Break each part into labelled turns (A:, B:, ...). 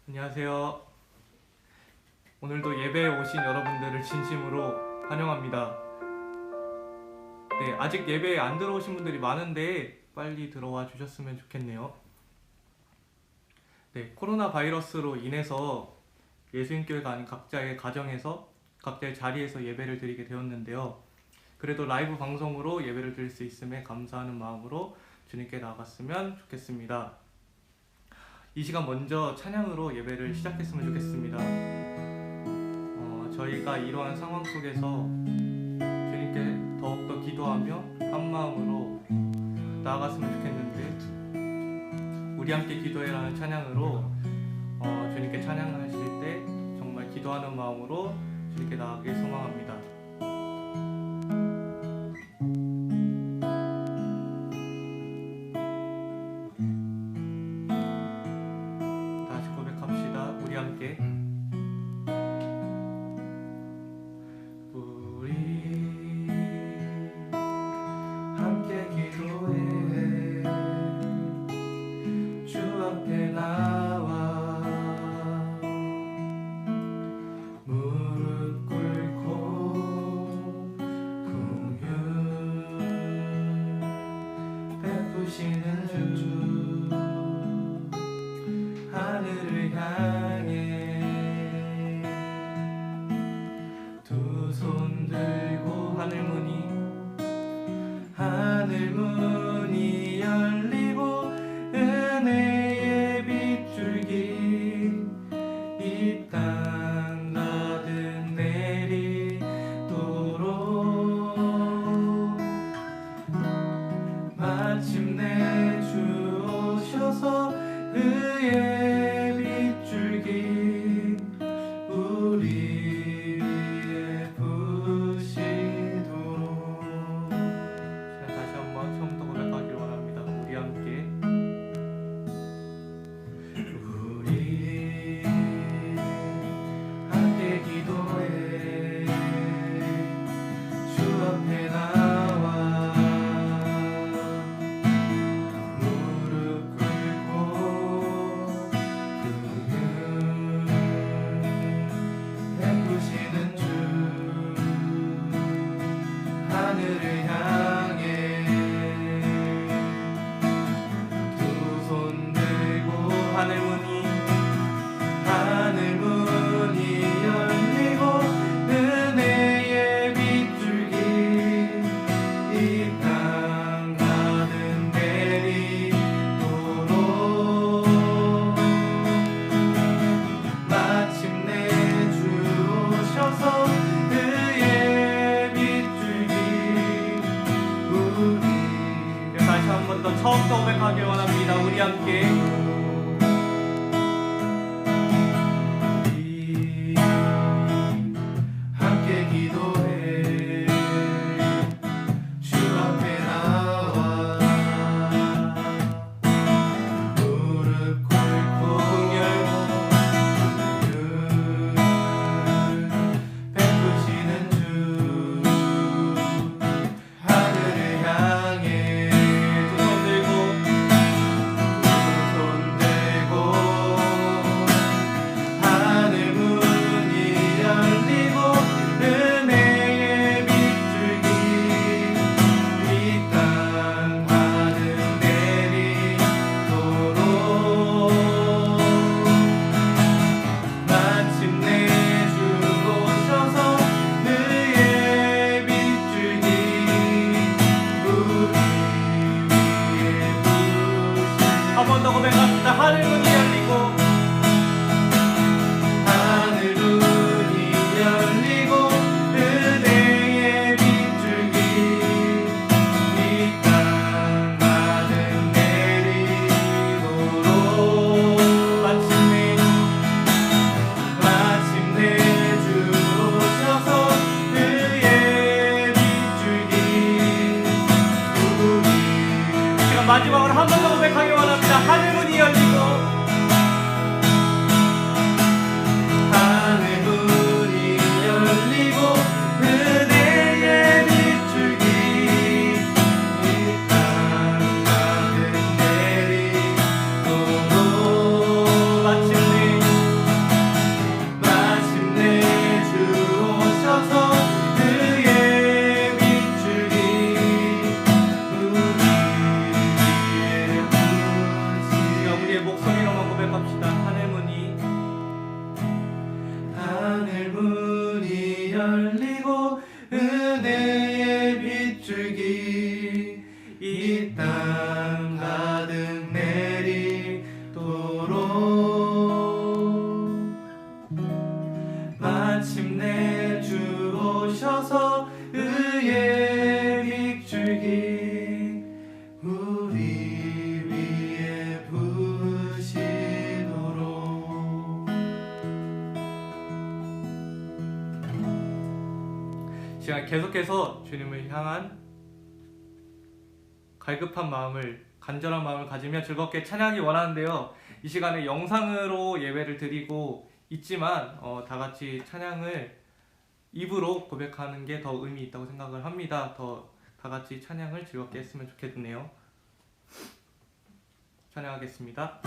A: 안녕하세요. 오늘도 예배에 오신 여러분들을 진심으로 환영합니다. 네, 아직 예배에 안 들어오신 분들이 많은데 빨리 들어와 주셨으면 좋겠네요. 네, 코로나 바이러스로 인해서 예수님교회가 아닌 각자의 가정에서 각자의 자리에서 예배를 드리게 되었는데요. 그래도 라이브 방송으로 예배를 드릴 수 있음에 감사하는 마음으로 주님께 나아갔으면 좋겠습니다. 이 시간 먼저 찬양으로 예배를 시작했으면 좋겠습니다. 저희가 이러한 상황 속에서 주님께 더욱더 기도하며 한 마음으로 나아갔으면 좋겠는데, 우리 함께 기도해라는 찬양으로 주님께 찬양하실 때 정말 기도하는 마음으로 주님께 나아가길 소망합니다. 다시 고백합시다. 우리 함께. 우리 함께 기도해. 주 앞에 나와 무릎 꿇고 열리고 은혜의 빗줄기 이 땅 가득 내리도록 마침내 주 오셔서 의의 빗줄기 우리 위에 부으시도록. 시간 계속해서 주님을 향한 갈급한 마음을, 간절한 마음을 가지며 즐겁게 찬양하기 원하는데요. 이 시간에 영상으로 예배를 드리고 있지만 다 같이 찬양을 입으로 고백하는 게 더 의미 있다고 생각을 합니다. 다 같이 찬양을 즐겁게 했으면 좋겠네요. 찬양하겠습니다.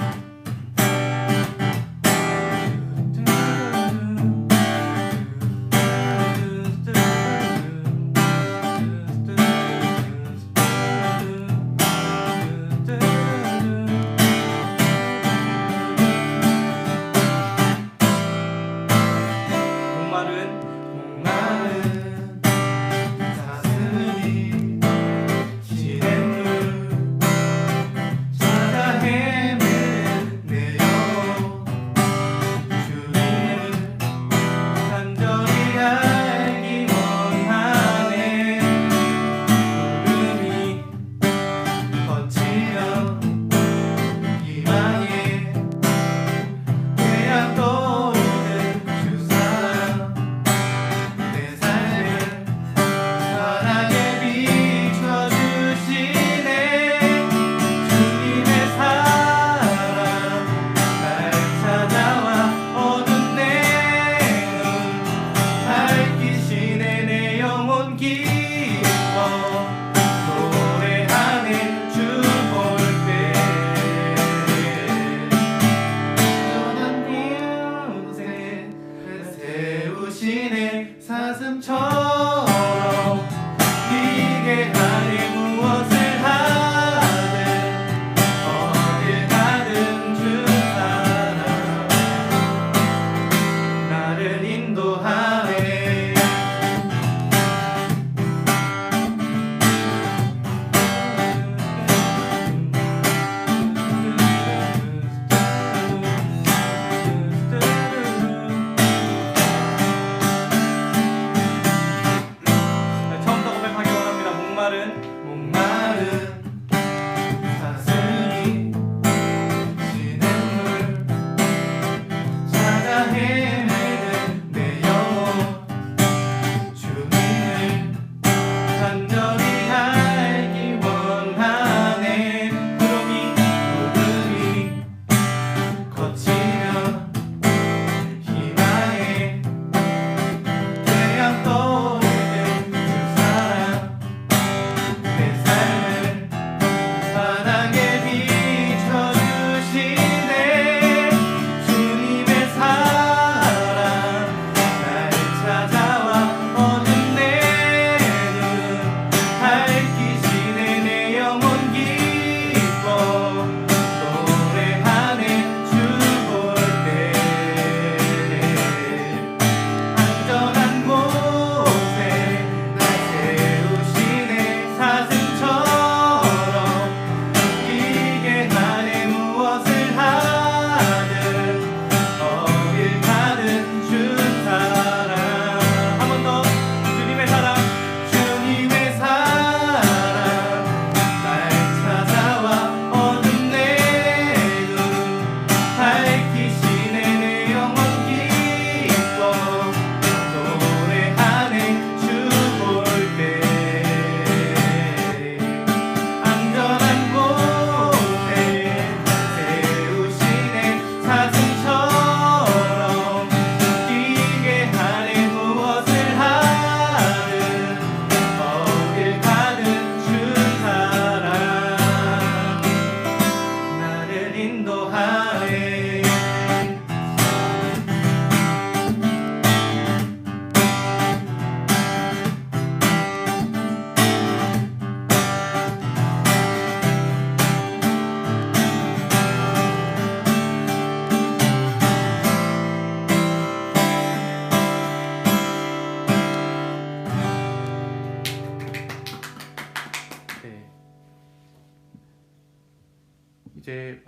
A: 이제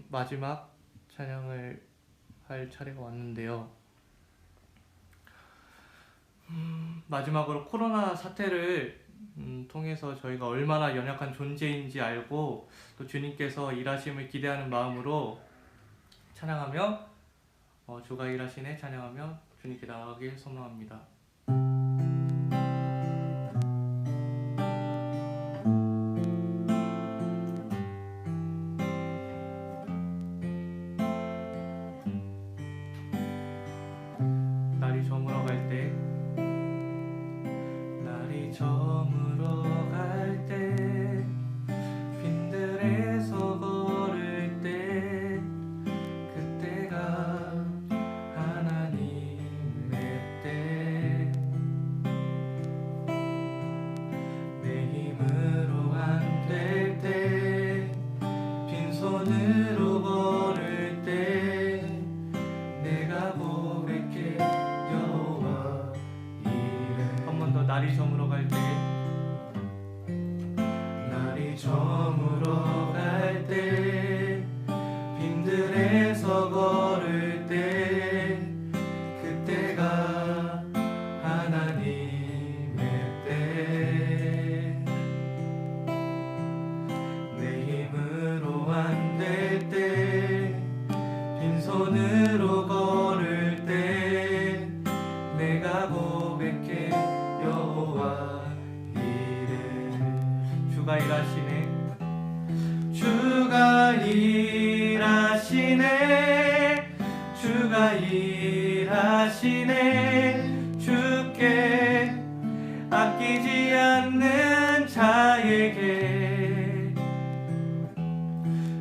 A: 마지막 찬양을 할 차례가 왔는데요. 마지막으로 코로나 사태를 통해서 저희가 얼마나 연약한 존재인지 알고 또 주님께서 일하심을 기대하는 마음으로 찬양하며 주가 일하시네 찬양하며 주님께 나아가길 소망합니다. 날이 저물어 갈 때, 날이 저물어 갈 때, 빈들에서 걸을 때, 그때가 하나님의 때. 내 힘으로 안 될 때, 빈손으로 걸을 때, 내가 고백해 여호와 이래. 한 번 더. 날이 저물어 갈 때, 날이 저물어 갈 때, 빈들에서 걸을 때, 그때가 하나님의 때. 내 힘으로 안 될 때, 빈손으로 걸을 때, 내가 고백해 여호와 이래. 주가 일하시네, 주가 일하시네, 주가 일하시네. 주께 아끼지 않는 자에게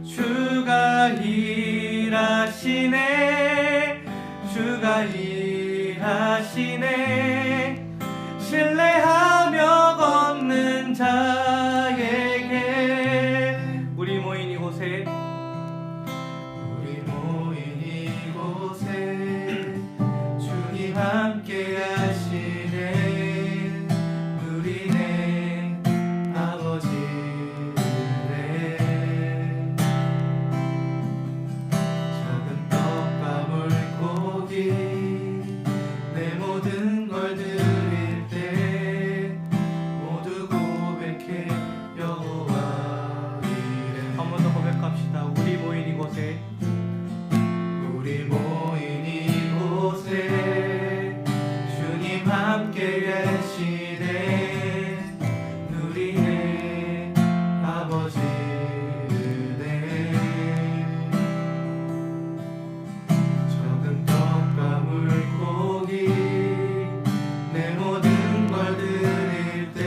A: 주가 일하시네, 주가 일하시네. 신뢰하며 걷는 자에게. 우리 모인 이곳에, 우리 모인 이곳에 주님 함께 하시네. 누리네 아버지네. 작은 떡과 물고기 내 모든 걸 드릴 때 모두 고백해 여호와 이래. 한 번 더 고백합시다. 우리 모인 이곳에, 우리 모인 이곳에 주님 함께 계시네. 누리네 아버지네. 적은 떡과 물고기 내 모든 걸 드릴 때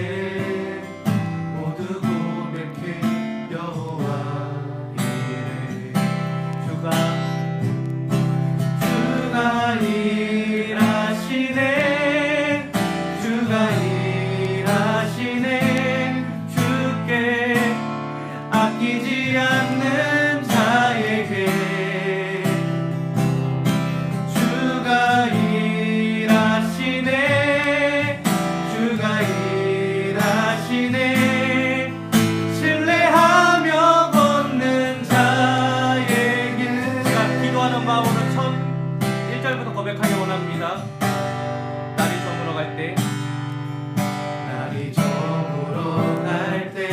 A: 모두 고백해 여호와 이래. 주가 일하시네, 주가 일하시네. 주께 아끼지 않는 자에게 주가 일하시네, 주가 일하시네. 신뢰하며 걷는 자에게. 제가 기도하는 마음으로 1절부터 고백하기 원합니다. 날이 저물어 갈 때, 날이 저물어 갈 때,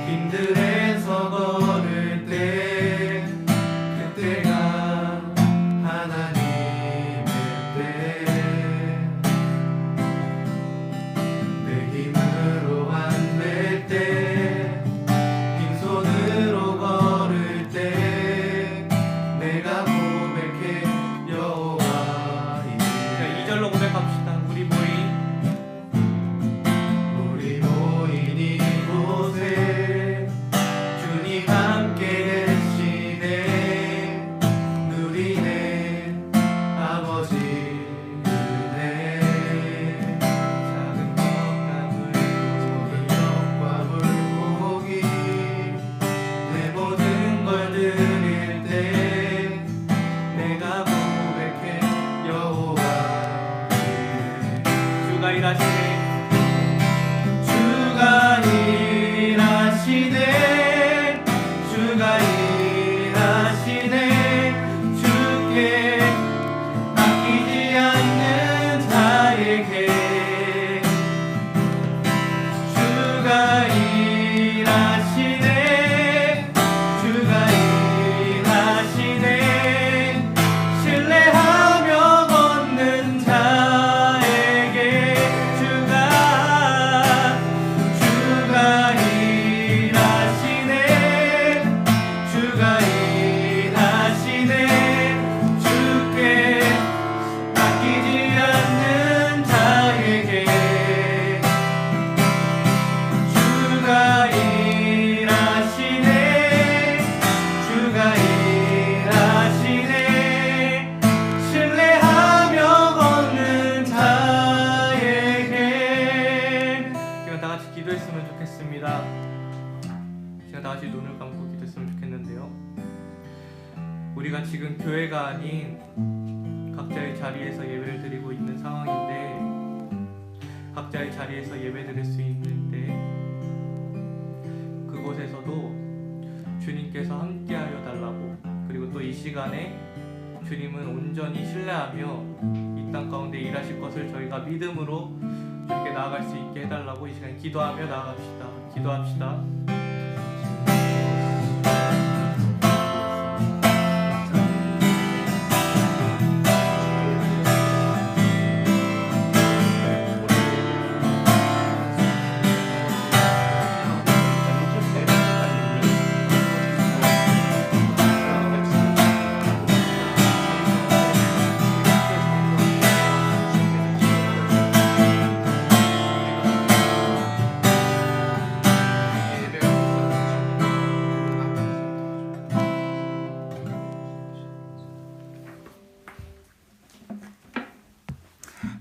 A: 빈들에서 걸을 때, 그때가 하나님의 때. 내 힘으로 안 될 때, 빈손으로 걸을 때, 내가 고백해 여호와 이래. 2절로 고백합시다. 우리 모인 이곳에 주님 함께 계시네. 누리네 아버지 은혜. 작은 떡과 물고기 내 모든 걸 드릴 때 내가 고백해 여호와 이래. 주가 일하시네, 주가 일하시네, 주가 아끼지 않는 자에게 주가 일하시네. 주가 일하시네. 신뢰하며 걷는 자에게. 제가 다 같이 기도했으면 좋겠습니다. 제가 다 같이 눈을 감고 기도했으면 좋겠는데요. 우리가 지금 교회가 아닌 각자의 자리에서 예배를 드리고 있는 상황인데, 각자의 자리에서 예배 드릴 수 있는데, 그곳에서도 주님께서 함께하여 달라고, 그리고 또 이 시간에 주님은 온전히 신뢰하며 이 땅 가운데 일하실 것을 저희가 믿음으로 주님께 나아갈 수 있게 해달라고 이 시간에 기도하며 나아갑시다. 기도합시다.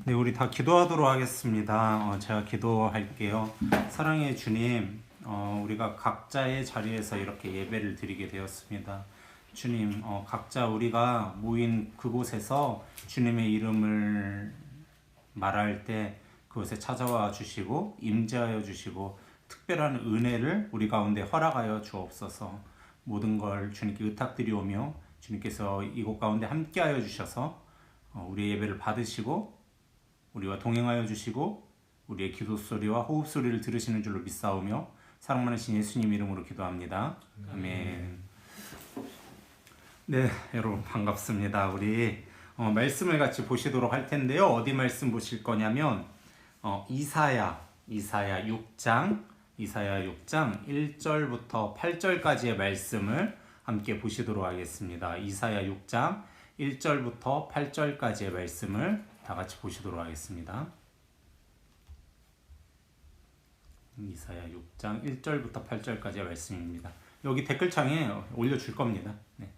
B: 네, 우리 다 기도하도록 하겠습니다. 제가 기도할게요. 사랑의 주님, 우리가 각자의 자리에서 이렇게 예배를 드리게 되었습니다. 주님, 각자 우리가 모인 그곳에서 주님의 이름을 말할 때 그곳에 찾아와 주시고 임재하여 주시고 특별한 은혜를 우리 가운데 허락하여 주옵소서. 모든 걸 주님께 의탁드리오며 주님께서 이곳 가운데 함께하여 주셔서 우리의 예배를 받으시고 우리와 동행하여 주시고 우리의 기도 소리와 호흡 소리를 들으시는 줄로 믿사오며 사랑 많으신 예수님 이름으로 기도합니다. 아멘. 네, 여러분 반갑습니다. 우리 말씀을 같이 보시도록 할 텐데요. 어디 말씀 보실 거냐면 이사야 6장 1절부터 8절까지의 말씀을 함께 보시도록 하겠습니다. 이사야 6장 1절부터 8절까지의 말씀을 다 같이 보시도록 하겠습니다. 이사야 6장 1절부터 8절까지의 말씀입니다. 여기 댓글창에 올려줄 겁니다. 네.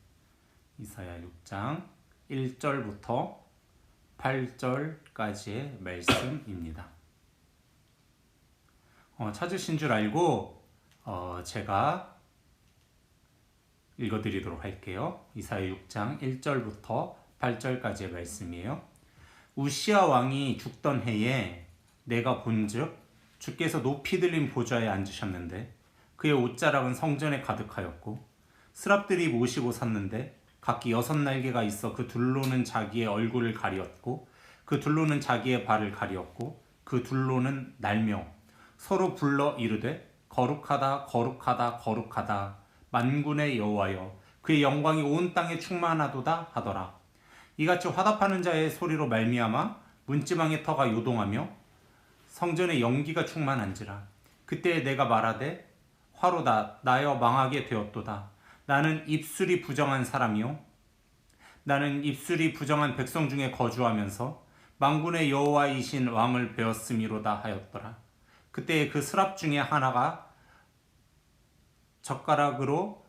B: 이사야 6장 1절부터 8절까지의 말씀입니다. 찾으신 줄 알고 제가 읽어드리도록 할게요. 이사야 6장 1절부터 8절까지의 말씀이에요. 우시야 왕이 죽던 해에 내가 본즉 주께서 높이 들린 보좌에 앉으셨는데 그의 옷자락은 성전에 가득하였고 스랍들이 모시고 섰는데 각기 6날개가 있어 그 둘로는 자기의 얼굴을 가리었고 그 둘로는 자기의 발을 가리었고 그 둘로는 날며 서로 불러 이르되 거룩하다 거룩하다 거룩하다 만군의 여호와여 그의 영광이 온 땅에 충만하도다 하더라. 이같이 화답하는 자의 소리로 말미암아 문지방의 터가 요동하며 성전에 연기가 충만한지라. 그때 내가 말하되 화로다 나여 망하게 되었도다. 나는 입술이 부정한 사람이요 나는 입술이 부정한 백성 중에 거주하면서 만군의 여호와이신 왕을 배웠음이로다 하였더라. 그때 그 스랍 중에 하나가 젓가락으로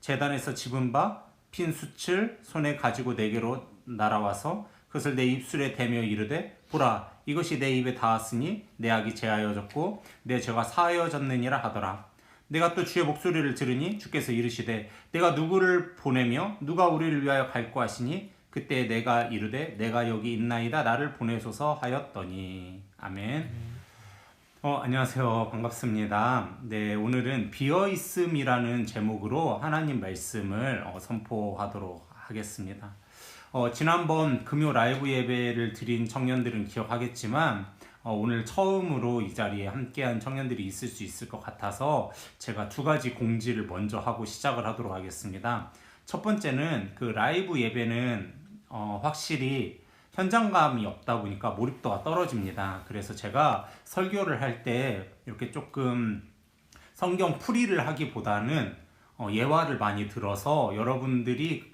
B: 제단에서 집은 바 핀 숯을 손에 가지고 내게로 날아와서 그것을 내 입술에 대며 이르되 보라 이것이 내 입에 닿았으니 내 악이 제하여졌고 내 죄가 사하여졌느니라 하더라. 내가 또 주의 목소리를 들으니 주께서 이르시되 내가 누구를 보내며 누가 우리를 위하여 갈고 하시니 그때 내가 이르되 내가 여기 있나이다 나를 보내소서 하였더니. 아멘. 안녕하세요. 반갑습니다. 네, 오늘은 비어있음이라는 제목으로 하나님 말씀을 선포하도록 하겠습니다. 지난번 금요 라이브 예배를 드린 청년들은 기억하겠지만 오늘 처음으로 이 자리에 함께한 청년들이 있을 수 있을 것 같아서 제가 2가지 공지를 먼저 하고 시작을 하도록 하겠습니다. 첫 번째는 그 라이브 예배는 확실히 현장감이 없다 보니까 몰입도가 떨어집니다. 그래서 제가 설교를 할 때 이렇게 조금 성경 풀이를 하기보다는 예화를 많이 들어서 여러분들이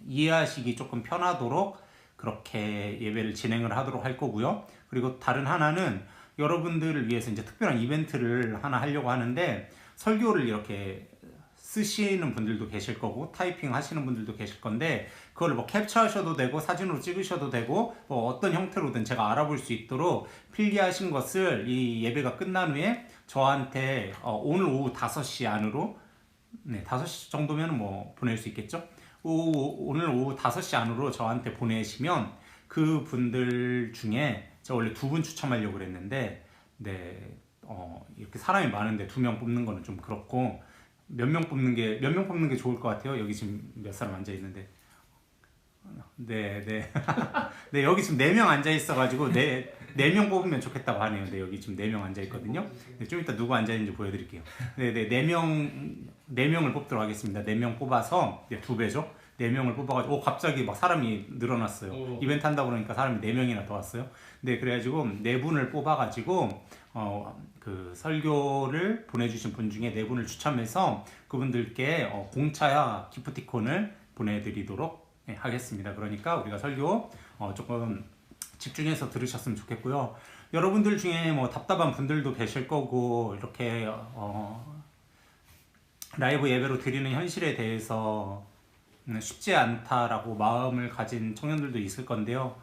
B: 이해하시기 조금 편하도록 그렇게 예배를 진행을 하도록 할 거고요. 그리고 다른 하나는 여러분들을 위해서 이제 특별한 이벤트를 하나 하려고 하는데, 설교를 이렇게 쓰시는 분들도 계실 거고 타이핑 하시는 분들도 계실 건데, 그걸 뭐 캡처하셔도 되고 사진으로 찍으셔도 되고 뭐 어떤 형태로든 제가 알아볼 수 있도록 필기하신 것을 이 예배가 끝난 후에 저한테 오늘 오후 5시 안으로, 네, 5시 정도면 뭐 보낼 수 있겠죠? 오늘 오후 5시 안으로 저한테 보내시면 그 분들 중에 제가 원래 2분 추첨하려고 그랬는데, 네, 이렇게 사람이 많은데 2명 뽑는 거는 좀 그렇고, 몇 명 뽑는 게 좋을 것 같아요. 여기 지금 몇 사람 앉아 있는데, 네, 네. 네, 여기 지금 4명 앉아 있어가지고 4명 뽑으면 좋겠다고 하네요. 네, 여기 지금 4명 앉아 있거든요. 네, 좀 이따 누구 앉아 있는지 보여드릴게요. 네, 네, 4명을 뽑도록 하겠습니다. 4명 뽑아서, 네, 2배죠. 4명을 뽑아가지고, 갑자기 막 사람이 늘어났어요. 이벤트 한다고 그러니까 사람이 4명이나 더 왔어요. 네, 그래가지고 4분을 뽑아가지고, 그 설교를 보내주신 분 중에 4분을 추첨해서 그분들께 공차야 기프티콘을 보내드리도록 하겠습니다. 그러니까 우리가 설교 조금 집중해서 들으셨으면 좋겠고요. 여러분들 중에 뭐 답답한 분들도 계실 거고, 이렇게 라이브 예배로 드리는 현실에 대해서 쉽지 않다라고 마음을 가진 청년들도 있을 건데요.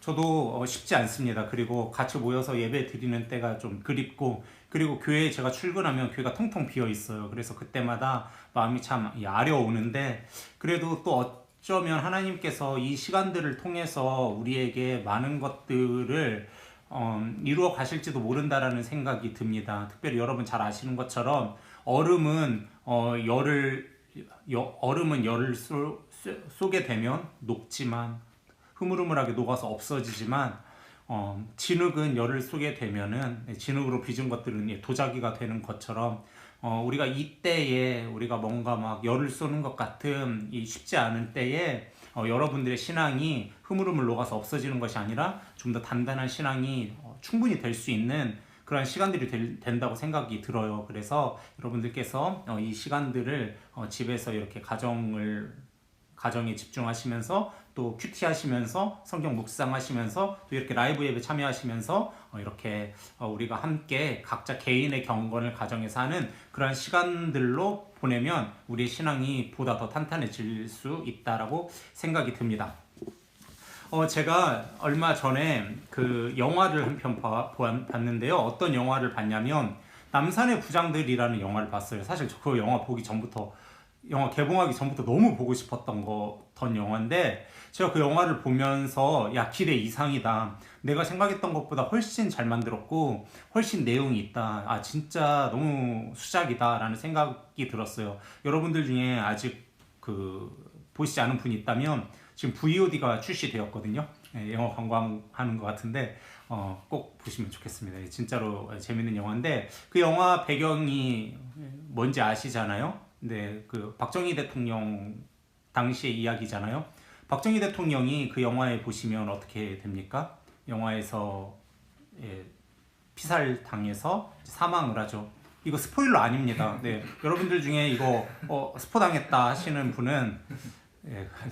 B: 저도 쉽지 않습니다. 그리고 같이 모여서 예배 드리는 때가 좀 그립고, 그리고 교회에 제가 출근하면 교회가 텅텅 비어 있어요. 그래서 그때마다 마음이 참 아려오는데, 그래도 또 어쩌면 하나님께서 이 시간들을 통해서 우리에게 많은 것들을 이루어 가실지도 모른다라는 생각이 듭니다. 특별히 여러분 잘 아시는 것처럼 얼음은 열을 쏘게 되면 녹지만, 흐물흐물하게 녹아서 없어지지만, 진흙은 열을 쏘게 되면은, 진흙으로 빚은 것들은 도자기가 되는 것처럼, 우리가 이때에 우리가 뭔가 막 열을 쏘는 것 같은 이 쉽지 않은 때에 여러분들의 신앙이 흐물흐물 녹아서 없어지는 것이 아니라 좀 더 단단한 신앙이 충분히 될 수 있는 그런 시간들이 된다고 생각이 들어요. 그래서 여러분들께서 이 시간들을 집에서 이렇게 가정에 집중하시면서, 또 큐티 하시면서, 성경 묵상하시면서, 또 이렇게 라이브 예배 참여하시면서 이렇게 우리가 함께 각자 개인의 경건을 가정에서 하는 그런 시간들로 보내면 우리의 신앙이 보다 더 탄탄해질 수 있다라고 생각이 듭니다. 제가 얼마 전에 그 영화를 한 편 봤는데요. 어떤 영화를 봤냐면 남산의 부장들이라는 영화를 봤어요. 사실 그 영화 개봉하기 전부터 너무 보고 싶었던 영화인데, 제가 그 영화를 보면서 기대 이상이다. 내가 생각했던 것보다 훨씬 잘 만들었고 훨씬 내용이 있다. 진짜 너무 수작이다 라는 생각이 들었어요. 여러분들 중에 아직 보시지 않은 분이 있다면 지금 VOD가 출시되었거든요. 영화 관광하는 것 같은데 꼭 보시면 좋겠습니다. 진짜로 재밌는 영화인데, 그 영화 배경이 뭔지 아시잖아요. 네, 그 박정희 대통령 당시의 이야기잖아요. 박정희 대통령이 그 영화에 보시면 어떻게 됩니까? 영화에서 피살당해서 사망을 하죠. 이거 스포일러 아닙니다. 네, 여러분들 중에 이거 스포 당했다 하시는 분은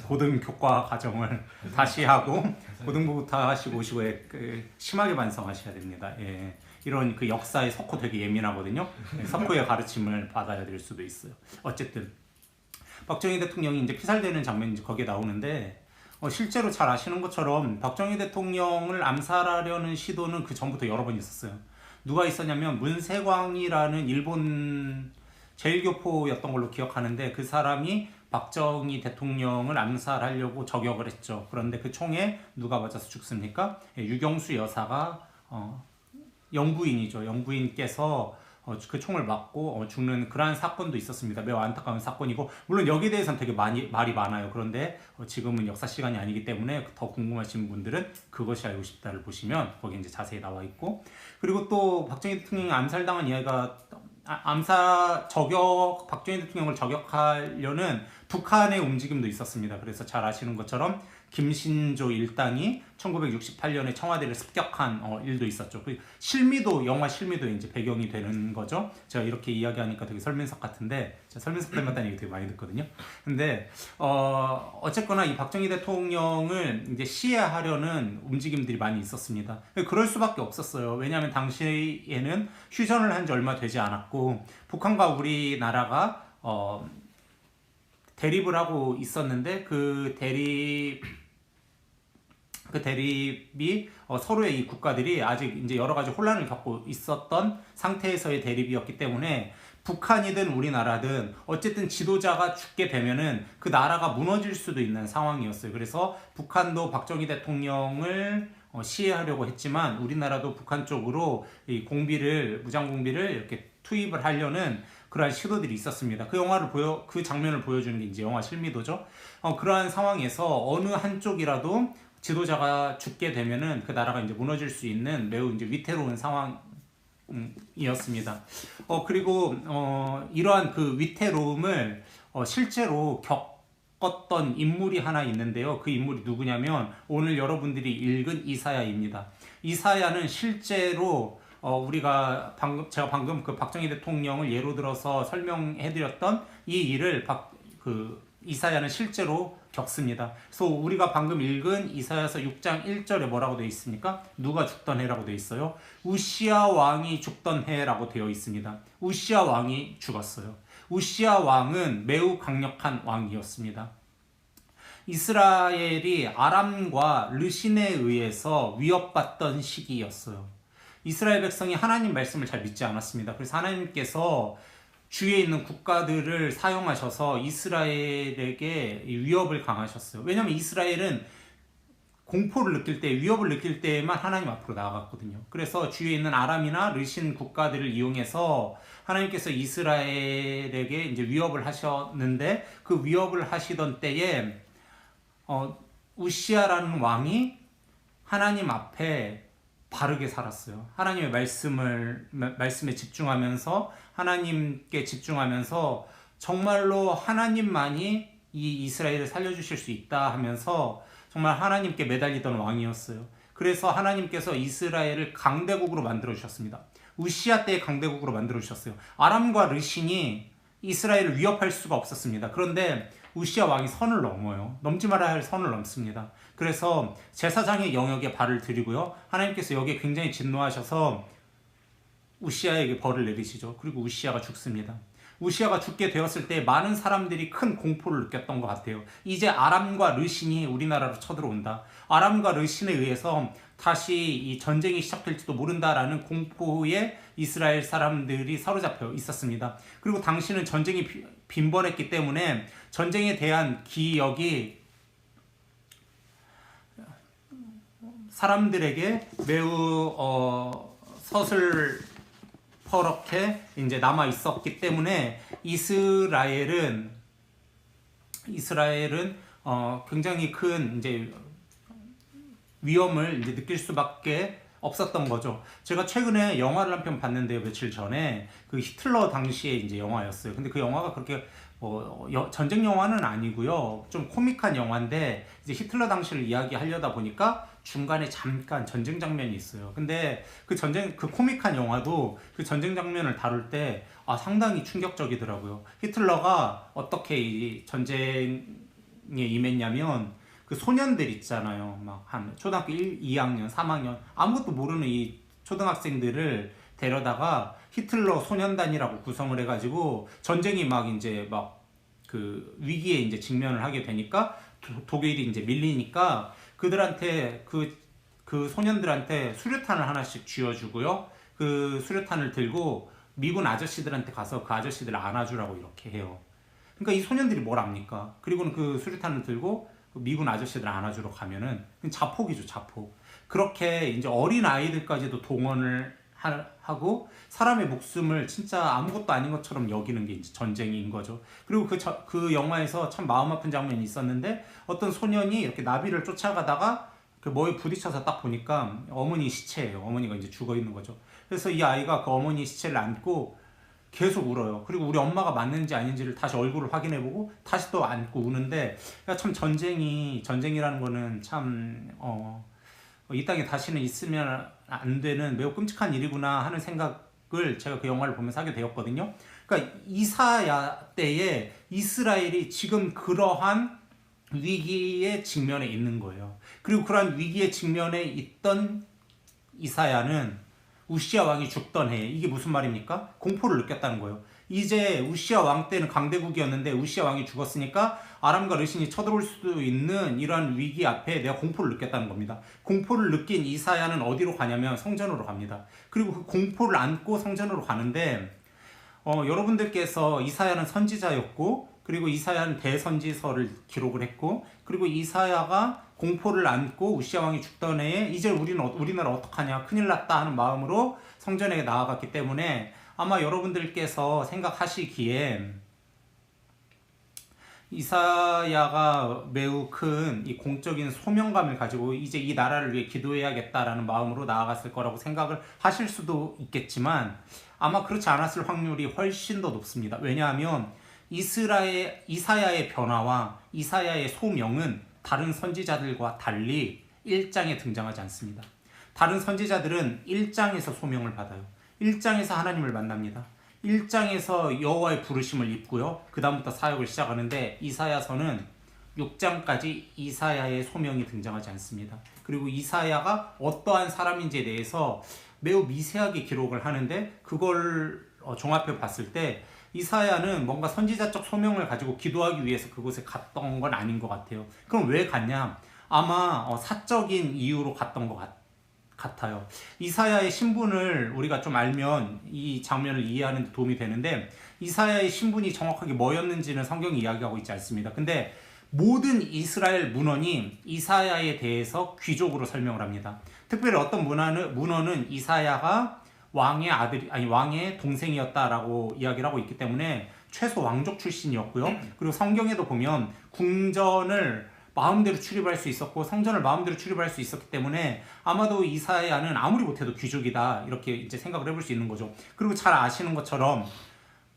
B: 고등교과 과정을 다시 하고 고등부부터 하시고 오시고 심하게 반성하셔야 됩니다. 이런 그 역사에 석호 되게 예민하거든요. 석호의 가르침을 받아야 될 수도 있어요. 어쨌든 박정희 대통령이 이제 피살되는 장면이 이제 거기에 나오는데, 실제로 잘 아시는 것처럼 박정희 대통령을 암살하려는 시도는 그 전부터 여러 번 있었어요. 누가 있었냐면 문세광이라는 일본 제일교포였던 걸로 기억하는데, 그 사람이 박정희 대통령을 암살하려고 저격을 했죠. 그런데 그 총에 누가 맞아서 죽습니까? 유경수 여사가 영부인이죠. 영부인께서 그 총을 맞고 죽는 그러한 사건도 있었습니다. 매우 안타까운 사건이고, 물론 여기에 대해서는 되게 말이 많아요. 그런데 지금은 역사 시간이 아니기 때문에 더 궁금하신 분들은 그것이 알고 싶다를 보시면 거기 이제 자세히 나와 있고, 그리고 또 박정희 대통령이 암살당한 이야기가 박정희 대통령을 저격하려는 북한의 움직임도 있었습니다. 그래서 잘 아시는 것처럼 김신조 일당이 1968년에 청와대를 습격한 일도 있었죠. 그 실미도 영화 실미도 이제 배경이 되는 거죠. 제가 이렇게 이야기하니까 되게 설민석 같은데 제가 설민석 닮았다는 얘기 되게 많이 듣거든요. 근데 어쨌거나 이 박정희 대통령을 이제 시해하려는 움직임들이 많이 있었습니다. 그럴 수밖에 없었어요. 왜냐하면 당시에는 휴전을 한 지 얼마 되지 않았고 북한과 우리나라가 대립을 하고 있었는데 그 대립이 서로의 이 국가들이 아직 이제 여러 가지 혼란을 겪고 있었던 상태에서의 대립이었기 때문에 북한이든 우리나라든 어쨌든 지도자가 죽게 되면은 그 나라가 무너질 수도 있는 상황이었어요. 그래서 북한도 박정희 대통령을 시해하려고 했지만 우리나라도 북한 쪽으로 이 무장 공비를 이렇게 투입을 하려는 그러한 시도들이 있었습니다. 그 장면을 보여주는 게 이제 영화 실미도죠. 그러한 상황에서 어느 한쪽이라도 지도자가 죽게 되면은 그 나라가 이제 무너질 수 있는 매우 이제 위태로운 상황이었습니다. 그리고 이러한 그 위태로움을 실제로 겪었던 인물이 하나 있는데요. 그 인물이 누구냐면 오늘 여러분들이 읽은 이사야입니다. 이사야는 실제로 제가 방금 그 박정희 대통령을 예로 들어서 설명해드렸던 이 일을 이사야는 실제로 겪습니다. 그래서 우리가 방금 읽은 이사야서 6장 1절에 뭐라고 되어 있습니까? 누가 죽던 해라고 되어 있어요. 우시야 왕이 죽던 해라고 되어 있습니다. 우시야 왕이 죽었어요. 우시야 왕은 매우 강력한 왕이었습니다. 이스라엘이 아람과 르신에 의해서 위협받던 시기였어요. 이스라엘 백성이 하나님 말씀을 잘 믿지 않았습니다. 그래서 하나님께서 주위에 있는 국가들을 사용하셔서 이스라엘에게 위협을 강하셨어요. 왜냐하면 이스라엘은 공포를 느낄 때, 위협을 느낄 때만 하나님 앞으로 나아갔거든요. 그래서 주위에 있는 아람이나 르신 국가들을 이용해서 하나님께서 이스라엘에게 이제 위협을 하셨는데 그 위협을 하시던 때에 우시야라는 왕이 하나님 앞에 바르게 살았어요. 하나님의 말씀에 집중하면서 하나님께 집중하면서 정말로 하나님만이 이 이스라엘을 살려주실 수 있다 하면서 정말 하나님께 매달리던 왕이었어요. 그래서 하나님께서 이스라엘을 강대국으로 만들어 주셨습니다. 우시야 때의 강대국으로 만들어 주셨어요. 아람과 르신이 이스라엘을 위협할 수가 없었습니다. 그런데 우시야 왕이 선을 넘어요. 넘지 말아야 할 선을 넘습니다. 그래서 제사장의 영역에 발을 들이고요. 하나님께서 여기에 굉장히 진노하셔서 우시야에게 벌을 내리시죠. 그리고 우시야가 죽습니다. 우시야가 죽게 되었을 때 많은 사람들이 큰 공포를 느꼈던 것 같아요. 이제 아람과 르신이 우리나라로 쳐들어온다. 아람과 르신에 의해서 다시 이 전쟁이 시작될지도 모른다라는 공포에 이스라엘 사람들이 사로잡혀 있었습니다. 그리고 당시는 전쟁이 빈번했기 때문에 전쟁에 대한 기억이 사람들에게 매우 서슬퍼렇게 이제 남아 있었기 때문에 이스라엘은 굉장히 큰 이제 위험을 이제 느낄 수밖에 없었던 거죠. 제가 최근에 영화를 한 편 봤는데요, 며칠 전에 그 히틀러 당시에 이제 영화였어요. 근데 그 영화가 그렇게 전쟁 영화는 아니고요, 좀 코믹한 영화인데 이제 히틀러 당시를 이야기하려다 보니까 중간에 잠깐 전쟁 장면이 있어요. 근데 그 코믹한 영화도 그 전쟁 장면을 다룰 때 상당히 충격적이더라고요. 히틀러가 어떻게 이 전쟁에 임했냐면 그 소년들 있잖아요. 막 한 초등학교 1, 2학년, 3학년 아무것도 모르는 이 초등학생들을 데려다가 히틀러 소년단이라고 구성을 해가지고 전쟁이 막 이제 막 그 위기에 이제 직면을 하게 되니까 독일이 이제 밀리니까 그들한테 그 소년들한테 수류탄을 하나씩 쥐어주고요. 그 수류탄을 들고 미군 아저씨들한테 가서 그 아저씨들을 안아주라고 이렇게 해요. 그러니까 이 소년들이 뭘 압니까? 그리고는 그 수류탄을 들고 미군 아저씨들 안아주러 가면은 자폭이죠, 자폭. 그렇게 이제 어린 아이들까지도 동원을 하고 사람의 목숨을 진짜 아무것도 아닌 것처럼 여기는 게 이제 전쟁인 거죠. 그리고 그 영화에서 참 마음 아픈 장면이 있었는데 어떤 소년이 이렇게 나비를 쫓아가다가 그 뭐에 부딪혀서 딱 보니까 어머니 시체예요. 어머니가 이제 죽어 있는 거죠. 그래서 이 아이가 그 어머니 시체를 안고 계속 울어요. 그리고 우리 엄마가 맞는지 아닌지를 다시 얼굴을 확인해보고 다시 또 안고 우는데, 야, 참 전쟁이라는 거는 참 이 땅에 다시는 있으면 안 되는 매우 끔찍한 일이구나 하는 생각을 제가 그 영화를 보면서 하게 되었거든요. 그러니까 이사야 때에 이스라엘이 지금 그러한 위기의 직면에 있는 거예요. 그리고 그러한 위기의 직면에 있던 이사야는 우시야 왕이 죽던 해에, 이게 무슨 말입니까? 공포를 느꼈다는 거예요. 이제 우시야 왕 때는 강대국이었는데 우시야 왕이 죽었으니까 아람과 르신이 쳐들어올 수도 있는 이러한 위기 앞에 내가 공포를 느꼈다는 겁니다. 공포를 느낀 이사야는 어디로 가냐면 성전으로 갑니다. 그리고 그 공포를 안고 성전으로 가는데, 여러분들께서 이사야는 선지자였고, 그리고 이사야는 대선지서를 기록을 했고, 그리고 이사야가 공포를 안고 우시야 왕이 죽던 해에 이제 우리나라 어떡하냐, 큰일 났다 하는 마음으로 성전에 나아갔기 때문에 아마 여러분들께서 생각하시기에 이사야가 매우 큰 이 공적인 소명감을 가지고 이제 이 나라를 위해 기도해야겠다라는 마음으로 나아갔을 거라고 생각을 하실 수도 있겠지만, 아마 그렇지 않았을 확률이 훨씬 더 높습니다. 왜냐하면 이사야의 변화와 이사야의 소명은 다른 선지자들과 달리 1장에 등장하지 않습니다. 다른 선지자들은 1장에서 소명을 받아요. 1장에서 하나님을 만납니다. 1장에서 여호와의 부르심을 입고요. 그 다음부터 사역을 시작하는데, 이사야서는 6장까지 이사야의 소명이 등장하지 않습니다. 그리고 이사야가 어떠한 사람인지에 대해서 매우 미세하게 기록을 하는데, 그걸 종합해 봤을 때 이사야는 뭔가 선지자적 소명을 가지고 기도하기 위해서 그곳에 갔던 건 아닌 것 같아요. 그럼 왜 갔냐? 아마 사적인 이유로 갔던 것 같아요. 이사야의 신분을 우리가 좀 알면 이 장면을 이해하는 데 도움이 되는데, 이사야의 신분이 정확하게 뭐였는지는 성경이 이야기하고 있지 않습니다. 근데 모든 이스라엘 문헌이 이사야에 대해서 귀족으로 설명을 합니다. 특별히 어떤 문헌은 이사야가 왕의 동생이었다라고 이야기를 하고 있기 때문에 최소 왕족 출신이었고요. 그리고 성경에도 보면 궁전을 마음대로 출입할 수 있었고 성전을 마음대로 출입할 수 있었기 때문에 아마도 이사야는 아무리 못해도 귀족이다, 이렇게 이제 생각을 해볼 수 있는 거죠. 그리고 잘 아시는 것처럼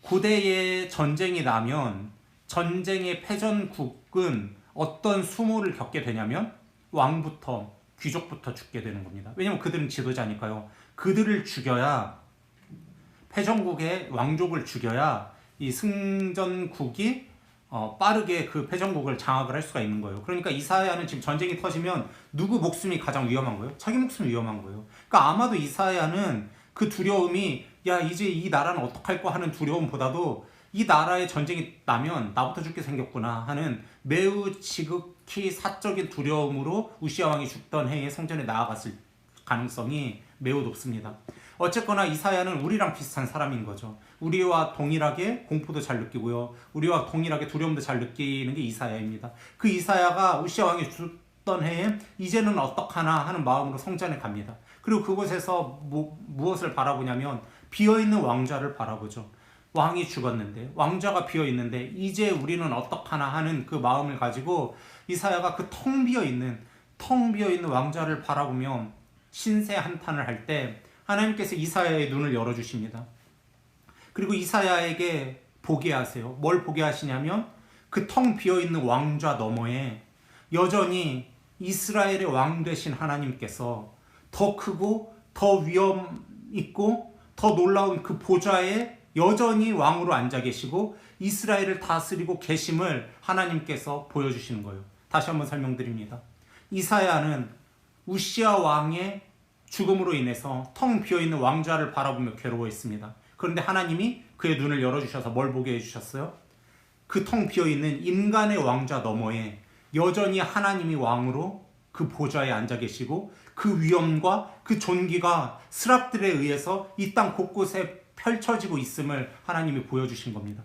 B: 고대에 전쟁이 나면 전쟁의 패전국은 어떤 수모를 겪게 되냐면 왕부터 귀족부터 죽게 되는 겁니다. 왜냐면 그들은 지도자니까요. 그들을 죽여야, 패전국의 왕족을 죽여야 이 승전국이 빠르게 그 패전국을 장악을 할 수가 있는 거예요. 그러니까 이사야는 지금 전쟁이 터지면 누구 목숨이 가장 위험한 거예요? 자기 목숨이 위험한 거예요. 그러니까 아마도 이사야는 그 두려움이, 야, 이제 이 나라는 어떡할 거 하는 두려움보다도 이 나라에 전쟁이 나면 나부터 죽게 생겼구나 하는 매우 지극히 사적인 두려움으로 우시야 왕이 죽던 해에 성전에 나아갔을 가능성이 매우 높습니다. 어쨌거나 이사야는 우리랑 비슷한 사람인 거죠. 우리와 동일하게 공포도 잘 느끼고요. 우리와 동일하게 두려움도 잘 느끼는 게 이사야입니다. 그 이사야가 우시야 왕이 죽던 해에 이제는 어떡하나 하는 마음으로 성전에 갑니다. 그리고 그곳에서 무엇을 바라보냐면 비어있는 왕좌를 바라보죠. 왕이 죽었는데, 왕좌가 비어있는데 이제 우리는 어떡하나 하는 그 마음을 가지고 이사야가 그 텅 비어있는 왕좌를 바라보며 신세 한탄을 할 때 하나님께서 이사야의 눈을 열어주십니다. 그리고 이사야에게 보게 하세요. 뭘 보게 하시냐면 그 텅 비어있는 왕좌 너머에 여전히 이스라엘의 왕 되신 하나님께서 더 크고 더 위엄 있고 더 놀라운 그 보좌에 여전히 왕으로 앉아 계시고 이스라엘을 다스리고 계심을 하나님께서 보여주시는 거예요. 다시 한번 설명드립니다. 이사야는 우시야 왕의 죽음으로 인해서 텅 비어있는 왕좌를 바라보며 괴로워했습니다. 그런데 하나님이 그의 눈을 열어주셔서 뭘 보게 해주셨어요? 그 텅 비어있는 인간의 왕좌 너머에 여전히 하나님이 왕으로 그 보좌에 앉아 계시고 그 위엄과 그 존귀가 스랍들에 의해서 이 땅 곳곳에 펼쳐지고 있음을 하나님이 보여주신 겁니다.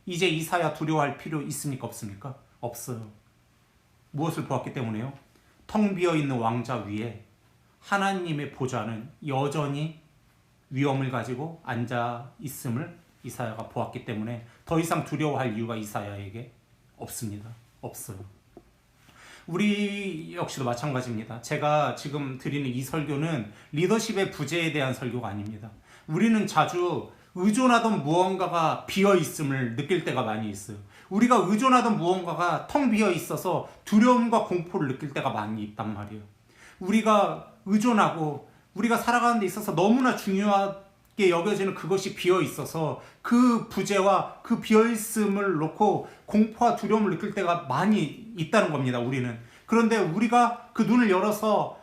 B: 이제 이사야 두려워할 필요 있습니까? 없습니까? 없어요. 무엇을 보았기 때문에요? 텅 비어있는 왕좌 위에 하나님의 보좌는 여전히 위엄을 가지고 앉아 있음을 이사야가 보았기 때문에 더 이상 두려워할 이유가 이사야에게 없습니다. 없어요. 우리 역시도 마찬가지입니다. 제가 지금 드리는 이 설교는 리더십의 부재에 대한 설교가 아닙니다. 우리는 자주 의존하던 무언가가 비어 있음을 느낄 때가 많이 있어요. 우리가 의존하던 무언가가 텅 비어 있어서 두려움과 공포를 느낄 때가 많이 있단 말이에요. 우리가 의존하고 우리가 살아가는 데 있어서 너무나 중요하게 여겨지는 그것이 비어 있어서 그 부재와 그 비어 있음을 놓고 공포와 두려움을 느낄 때가 많이 있다는 겁니다. 우리는. 그런데 우리가 그 눈을 열어서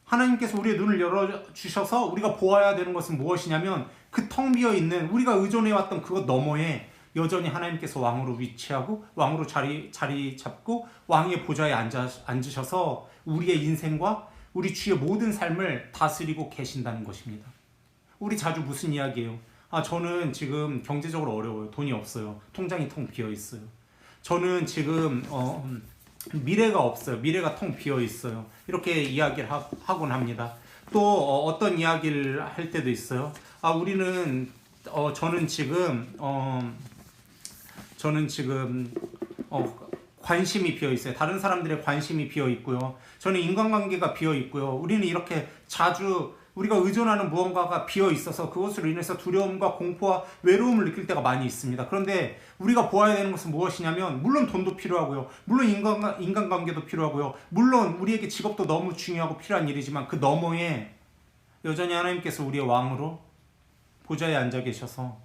B: 하나님께서 우리의 눈을 열어주셔서 우리가 보아야 되는 것은 무엇이냐면 그 텅 비어있는 우리가 의존해왔던 그것 너머에 여전히 하나님께서 왕으로 위치하고 왕으로 자리 잡고 왕의 보좌에 앉으셔서 우리의 인생과 우리 주의 모든 삶을 다스리고 계신다는 것입니다. 우리 자주 무슨 이야기예요? 저는 지금 경제적으로 어려워요. 돈이 없어요. 통장이 텅 비어있어요. 저는 지금 미래가 없어요. 미래가 텅 비어 있어요. 이렇게 이야기를 하곤 합니다. 또 어떤 이야기를 할 때도 있어요. 저는 지금 관심이 비어 있어요. 다른 사람들의 관심이 비어 있고요. 저는 인간관계가 비어 있고요. 우리는 이렇게 자주 우리가 의존하는 무언가가 비어 있어서 그것으로 인해서 두려움과 공포와 외로움을 느낄 때가 많이 있습니다. 그런데 우리가 보아야 되는 것은 무엇이냐면 물론 돈도 필요하고요. 물론 인간관계도 필요하고요. 물론 우리에게 직업도 너무 중요하고 필요한 일이지만 그 너머에 여전히 하나님께서 우리의 왕으로 보좌에 앉아 계셔서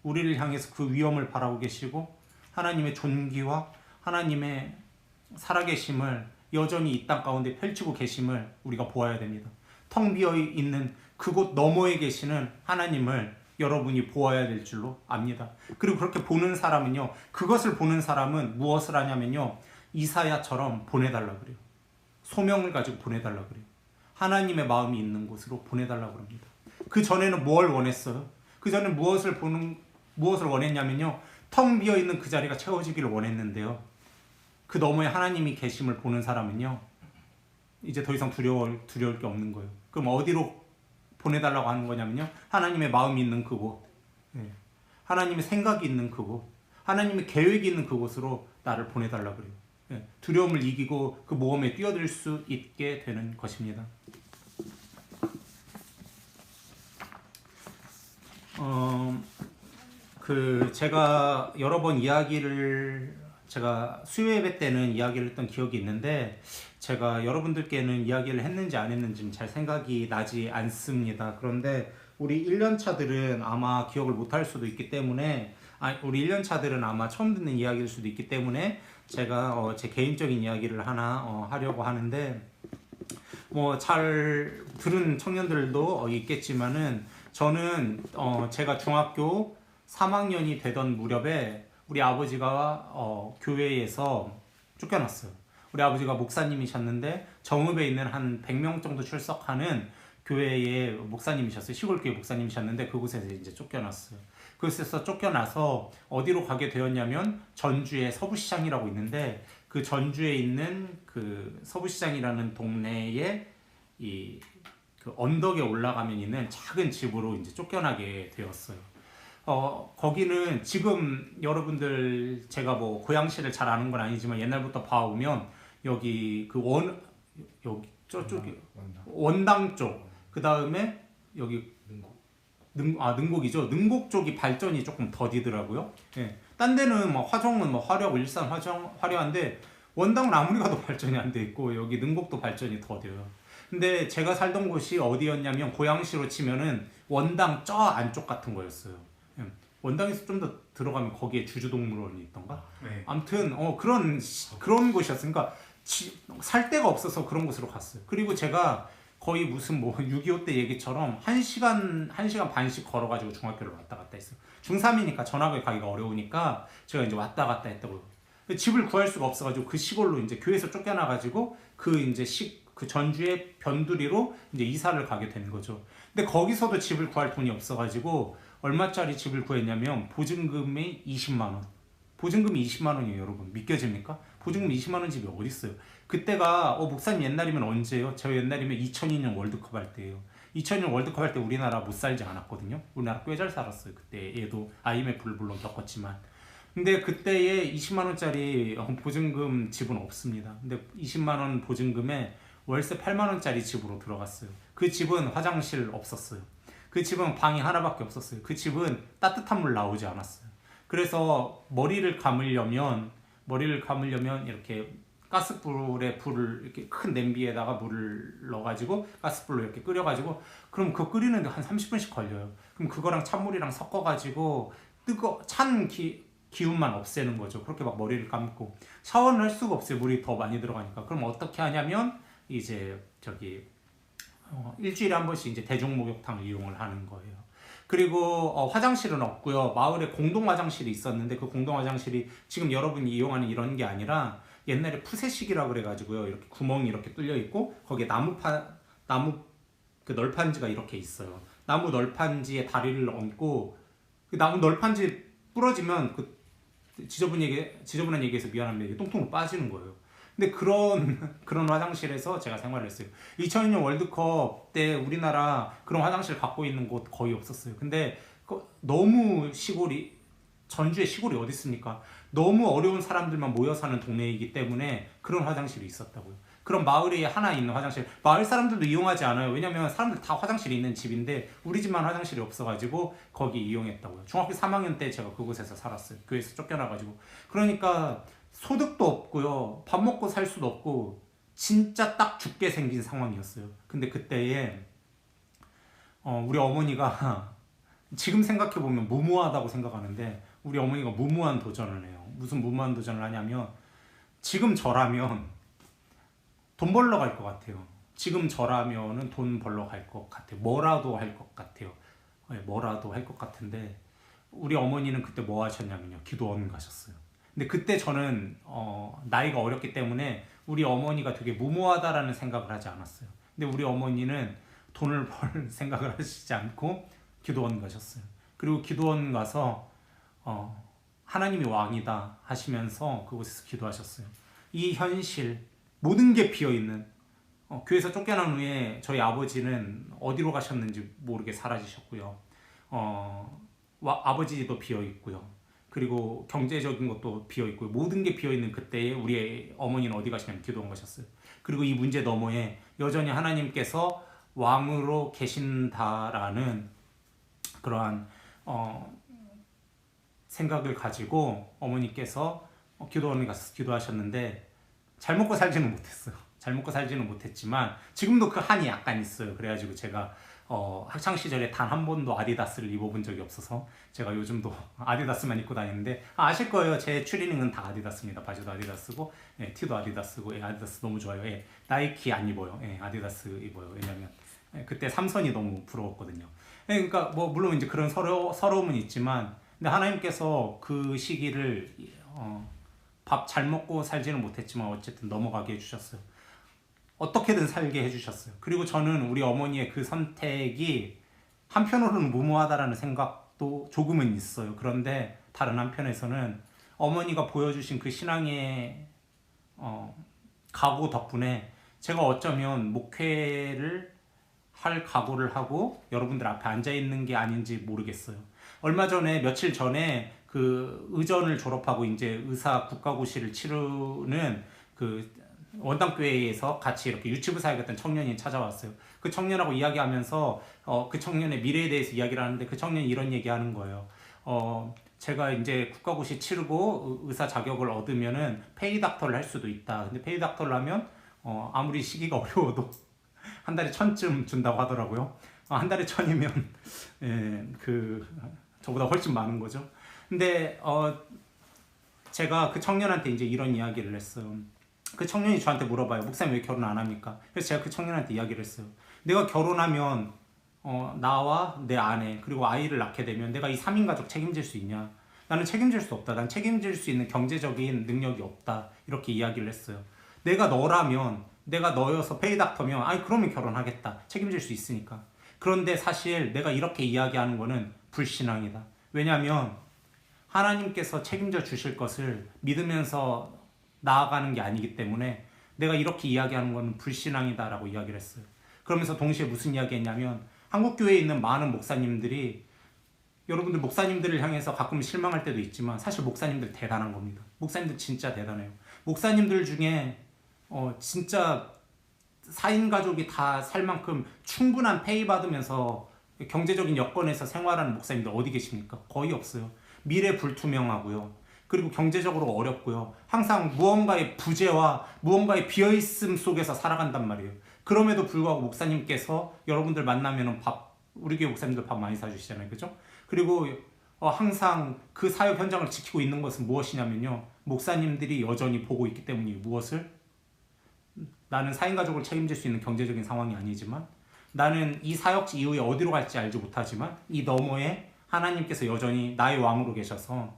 B: 우리를 향해서 그 위엄을 바라고 계시고 하나님의 존귀와 하나님의 살아계심을 여전히 이 땅 가운데 펼치고 계심을 우리가 보아야 됩니다. 텅 비어있는 그곳 너머에 계시는 하나님을 여러분이 보아야 될 줄로 압니다. 그리고 그렇게 보는 사람은요, 그것을 보는 사람은 무엇을 하냐면요, 이사야처럼 보내달라 그래요. 소명을 가지고 보내달라 그래요. 하나님의 마음이 있는 곳으로 보내달라 그럽니다. 그 전에는 뭘 원했어요? 그 전에 무엇을 원했냐면요, 텅 비어있는 그 자리가 채워지기를 원했는데요, 그 너머에 하나님이 계심을 보는 사람은요, 이제 더 이상 두려울 게 없는 거예요. 그럼 어디로 보내달라고 하는 거냐면요, 하나님의 마음이 있는 그곳, 하나님의 생각이 있는 그곳, 하나님의 계획이 있는 그곳으로 나를 보내달라 그래요. 두려움을 이기고 그 모험에 뛰어들 수 있게 되는 것입니다. 제가 여러 번 제가 수요 예배 때는 이야기를 했던 기억이 있는데, 제가 여러분들께는 이야기를 했는지 안 했는지는 잘 생각이 나지 않습니다. 그런데 우리 1년차들은 아마 기억을 못할 수도 있기 때문에, 우리 1년차들은 아마 처음 듣는 이야기일 수도 있기 때문에 제가 제 개인적인 이야기를 하나 하려고 하는데, 잘 들은 청년들도 있겠지만은, 저는 제가 중학교 3학년이 되던 무렵에 우리 아버지가 교회에서 쫓겨났어요. 우리 아버지가 목사님이셨는데 정읍에 있는 한 100명 정도 출석하는 교회의 목사님이셨어요. 시골교회 목사님이셨는데 그곳에서 이제 쫓겨났어요. 그곳에서 쫓겨나서 어디로 가게 되었냐면 전주의 서부시장이라고 있는데, 그 전주에 있는 그 서부시장이라는 동네에 그 언덕에 올라가면 있는 작은 집으로 이제 쫓겨나게 되었어요. 거기는 지금 여러분들 제가 고양시를 잘 아는 건 아니지만 옛날부터 봐오면 여기 여기 저쪽이 원당 쪽, 그 다음에 여기 능곡이죠. 능곡 쪽이 발전이 조금 더디더라고요. 딴 데는 화정은 화려하고 일산 화려한데 원당은 아무리 가도 발전이 안 돼 있고 여기 능곡도 발전이 더뎌요. 근데 제가 살던 곳이 어디였냐면 고양시로 치면은 원당 저 안쪽 같은 거였어요. 원당에서 좀 더 들어가면 거기에 주주동물원이 있던가? 네. 아무튼 그런 곳이었으니까 살 데가 없어서 그런 곳으로 갔어요. 그리고 제가 거의 무슨 6.25 때 얘기처럼 1시간 반씩 걸어가지고 중학교를 왔다 갔다 했어요. 중3이니까 전학을 가기가 어려우니까 제가 이제 왔다 갔다 했다고요. 집을 구할 수가 없어가지고 그 시골로 이제 교회에서 쫓겨나가지고 그 전주의 변두리로 이제 이사를 가게 된 거죠. 근데 거기서도 집을 구할 돈이 없어가지고 얼마짜리 집을 구했냐면 보증금이 20만 원. 보증금이 20만 원이에요, 여러분. 믿겨집니까? 보증금 20만 원 집이 어디 있어요? 그때가 목사님 옛날이면 언제예요? 저 옛날이면 2002년 월드컵 할 때예요. 2002년 월드컵 할 때 우리나라 못 살지 않았거든요. 우리나라 꽤 잘 살았어요. 그때 얘도 IMF를 물론 겪었지만. 근데 그때에 20만 원짜리 보증금 집은 없습니다. 근데 20만 원 보증금에 월세 8만 원짜리 집으로 들어갔어요. 그 집은 화장실 없었어요. 그 집은 방이 하나밖에 없었어요. 그 집은 따뜻한 물 나오지 않았어요. 그래서 머리를 감으려면 이렇게 가스불에 불을 이렇게 큰 냄비에다가 물을 넣어가지고 가스불로 이렇게 끓여가지고 그럼 그거 끓이는데 한 30분씩 걸려요. 그럼 그거랑 찬물이랑 섞어가지고 찬 기운만 없애는 거죠. 그렇게 막 머리를 감고 샤워는 할 수가 없어요. 물이 더 많이 들어가니까. 그럼 어떻게 하냐면 이제 일주일에 한 번씩 이제 대중 목욕탕을 이용을 하는 거예요. 그리고 화장실은 없고요. 마을에 공동 화장실이 있었는데 그 공동 화장실이 지금 여러분이 이용하는 이런 게 아니라 옛날에 푸세식이라고 그래가지고요. 이렇게 구멍이 이렇게 뚫려 있고 거기에 나무 그 널판지가 이렇게 있어요. 나무 널판지에 다리를 얹고 그 나무 널판지 부러지면 그 지저분한 얘기해서 미안합니다. 이게 똥통으로 빠지는 거예요. 근데 그런 화장실에서 제가 생활을 했어요. 2002년 월드컵 때 우리나라 그런 화장실 갖고 있는 곳 거의 없었어요. 근데 너무 전주에 시골이 어디 있습니까? 너무 어려운 사람들만 모여 사는 동네이기 때문에 그런 화장실이 있었다고요. 그런 마을에 하나 있는 화장실, 마을 사람들도 이용하지 않아요. 왜냐면 사람들 다 화장실이 있는 집인데 우리 집만 화장실이 없어가지고 거기 이용했다고요. 중학교 3학년 때 제가 그곳에서 살았어요. 교회에서 쫓겨나가지고. 그러니까 소득도 없고요. 밥 먹고 살 수도 없고 진짜 딱 죽게 생긴 상황이었어요. 근데 그때에 우리 어머니가 지금 생각해보면 무모하다고 생각하는데 우리 어머니가 무모한 도전을 해요. 무슨 무모한 도전을 하냐면 지금 저라면 돈 벌러 갈 것 같아요. 지금 저라면은 돈 벌러 갈 것 같아요. 뭐라도 할 것 같아요. 뭐라도 할 것 같은데 우리 어머니는 그때 뭐 하셨냐면요. 기도원 가셨어요. 근데 그때 저는 나이가 어렸기 때문에 우리 어머니가 되게 무모하다라는 생각을 하지 않았어요. 근데 우리 어머니는 돈을 벌 생각을 하시지 않고 기도원 가셨어요. 그리고 기도원 가서 하나님이 왕이다 하시면서 그곳에서 기도하셨어요. 이 현실 모든 게 비어있는 교회에서 쫓겨난 후에 저희 아버지는 어디로 가셨는지 모르게 사라지셨고요. 아버지도 비어있고요. 그리고 경제적인 것도 비어있고요. 모든 게 비어있는 그때에 우리 어머니는 어디 가시냐면 기도원 가셨어요. 그리고 이 문제 너머에 여전히 하나님께서 왕으로 계신다라는 그러한 생각을 가지고 어머니께서 기도원에 가서 기도하셨는데 잘 먹고 살지는 못했어요. 잘 먹고 살지는 못했지만 지금도 그 한이 약간 있어요. 그래가지고 제가 학창 시절에 단 한 번도 아디다스를 입어본 적이 없어서 제가 요즘도 아디다스만 입고 다니는데 아실 거예요. 제 추리닝은 다 아디다스입니다. 바지도 아디다스고 티도 아디다스고 아디다스 너무 좋아요. 나이키 안 입어요. 아디다스 입어요. 왜냐면 그때 삼선이 너무 부러웠거든요. 그러니까 뭐 물론 이제 그런 서러움은 있지만 근데 하나님께서 그 시기를 밥 잘 먹고 살지는 못했지만 어쨌든 넘어가게 해주셨어요. 어떻게든 살게 해주셨어요. 그리고 저는 우리 어머니의 그 선택이 한편으로는 무모하다라는 생각도 조금은 있어요. 그런데 다른 한편에서는 어머니가 보여주신 그 신앙의 각오 덕분에 제가 어쩌면 목회를 할 각오를 하고 여러분들 앞에 앉아있는 게 아닌지 모르겠어요. 며칠 전에 그 의전을 졸업하고 이제 의사 국가고시를 치르는 그 원당교회에서 같이 이렇게 유치부 사역했던 청년이 찾아왔어요. 그 청년하고 이야기하면서 그 청년의 미래에 대해서 이야기를 하는데 그 청년이 이런 얘기하는 거예요. 제가 이제 국가고시 치르고 의사 자격을 얻으면은 페이닥터를 할 수도 있다. 근데 페이닥터를 하면 아무리 시기가 어려워도 한 달에 1,000쯤 준다고 하더라고요. 한 달에 1,000이면 저보다 훨씬 많은 거죠. 근데 제가 그 청년한테 이제 이런 이야기를 했어요. 그 청년이 저한테 물어봐요. 목사님 왜 결혼 안 합니까? 그래서 제가 그 청년한테 이야기를 했어요. 내가 결혼하면 나와 내 아내 그리고 아이를 낳게 되면 내가 이 3인 가족 책임질 수 있냐? 나는 책임질 수 없다. 난 책임질 수 있는 경제적인 능력이 없다. 이렇게 이야기를 했어요. 내가 너여서 페이닥터면 그러면 결혼하겠다. 책임질 수 있으니까. 그런데 사실 내가 이렇게 이야기하는 거는 불신앙이다. 왜냐하면 하나님께서 책임져 주실 것을 믿으면서 나아가는 게 아니기 때문에 내가 이렇게 이야기하는 거는 불신앙이다라고 이야기를 했어요. 그러면서 동시에 무슨 이야기 했냐면 한국교회에 있는 많은 목사님들이 여러분들 목사님들을 향해서 가끔 실망할 때도 있지만 사실 목사님들 대단한 겁니다. 목사님들 진짜 대단해요. 목사님들 중에 진짜 4인 가족이 다 살 만큼 충분한 페이 받으면서 경제적인 여건에서 생활하는 목사님들 어디 계십니까? 거의 없어요. 미래 불투명하고요. 그리고 경제적으로 어렵고요. 항상 무언가의 부재와 무언가의 비어있음 속에서 살아간단 말이에요. 그럼에도 불구하고 목사님께서 여러분들 만나면은 우리 교회 목사님들 밥 많이 사주시잖아요. 그죠? 그리고 항상 그 사역 현장을 지키고 있는 것은 무엇이냐면요. 목사님들이 여전히 보고 있기 때문이에요. 무엇을? 나는 4인 가족을 책임질 수 있는 경제적인 상황이 아니지만, 나는 이 사역지 이후에 어디로 갈지 알지 못하지만 이 너머에 하나님께서 여전히 나의 왕으로 계셔서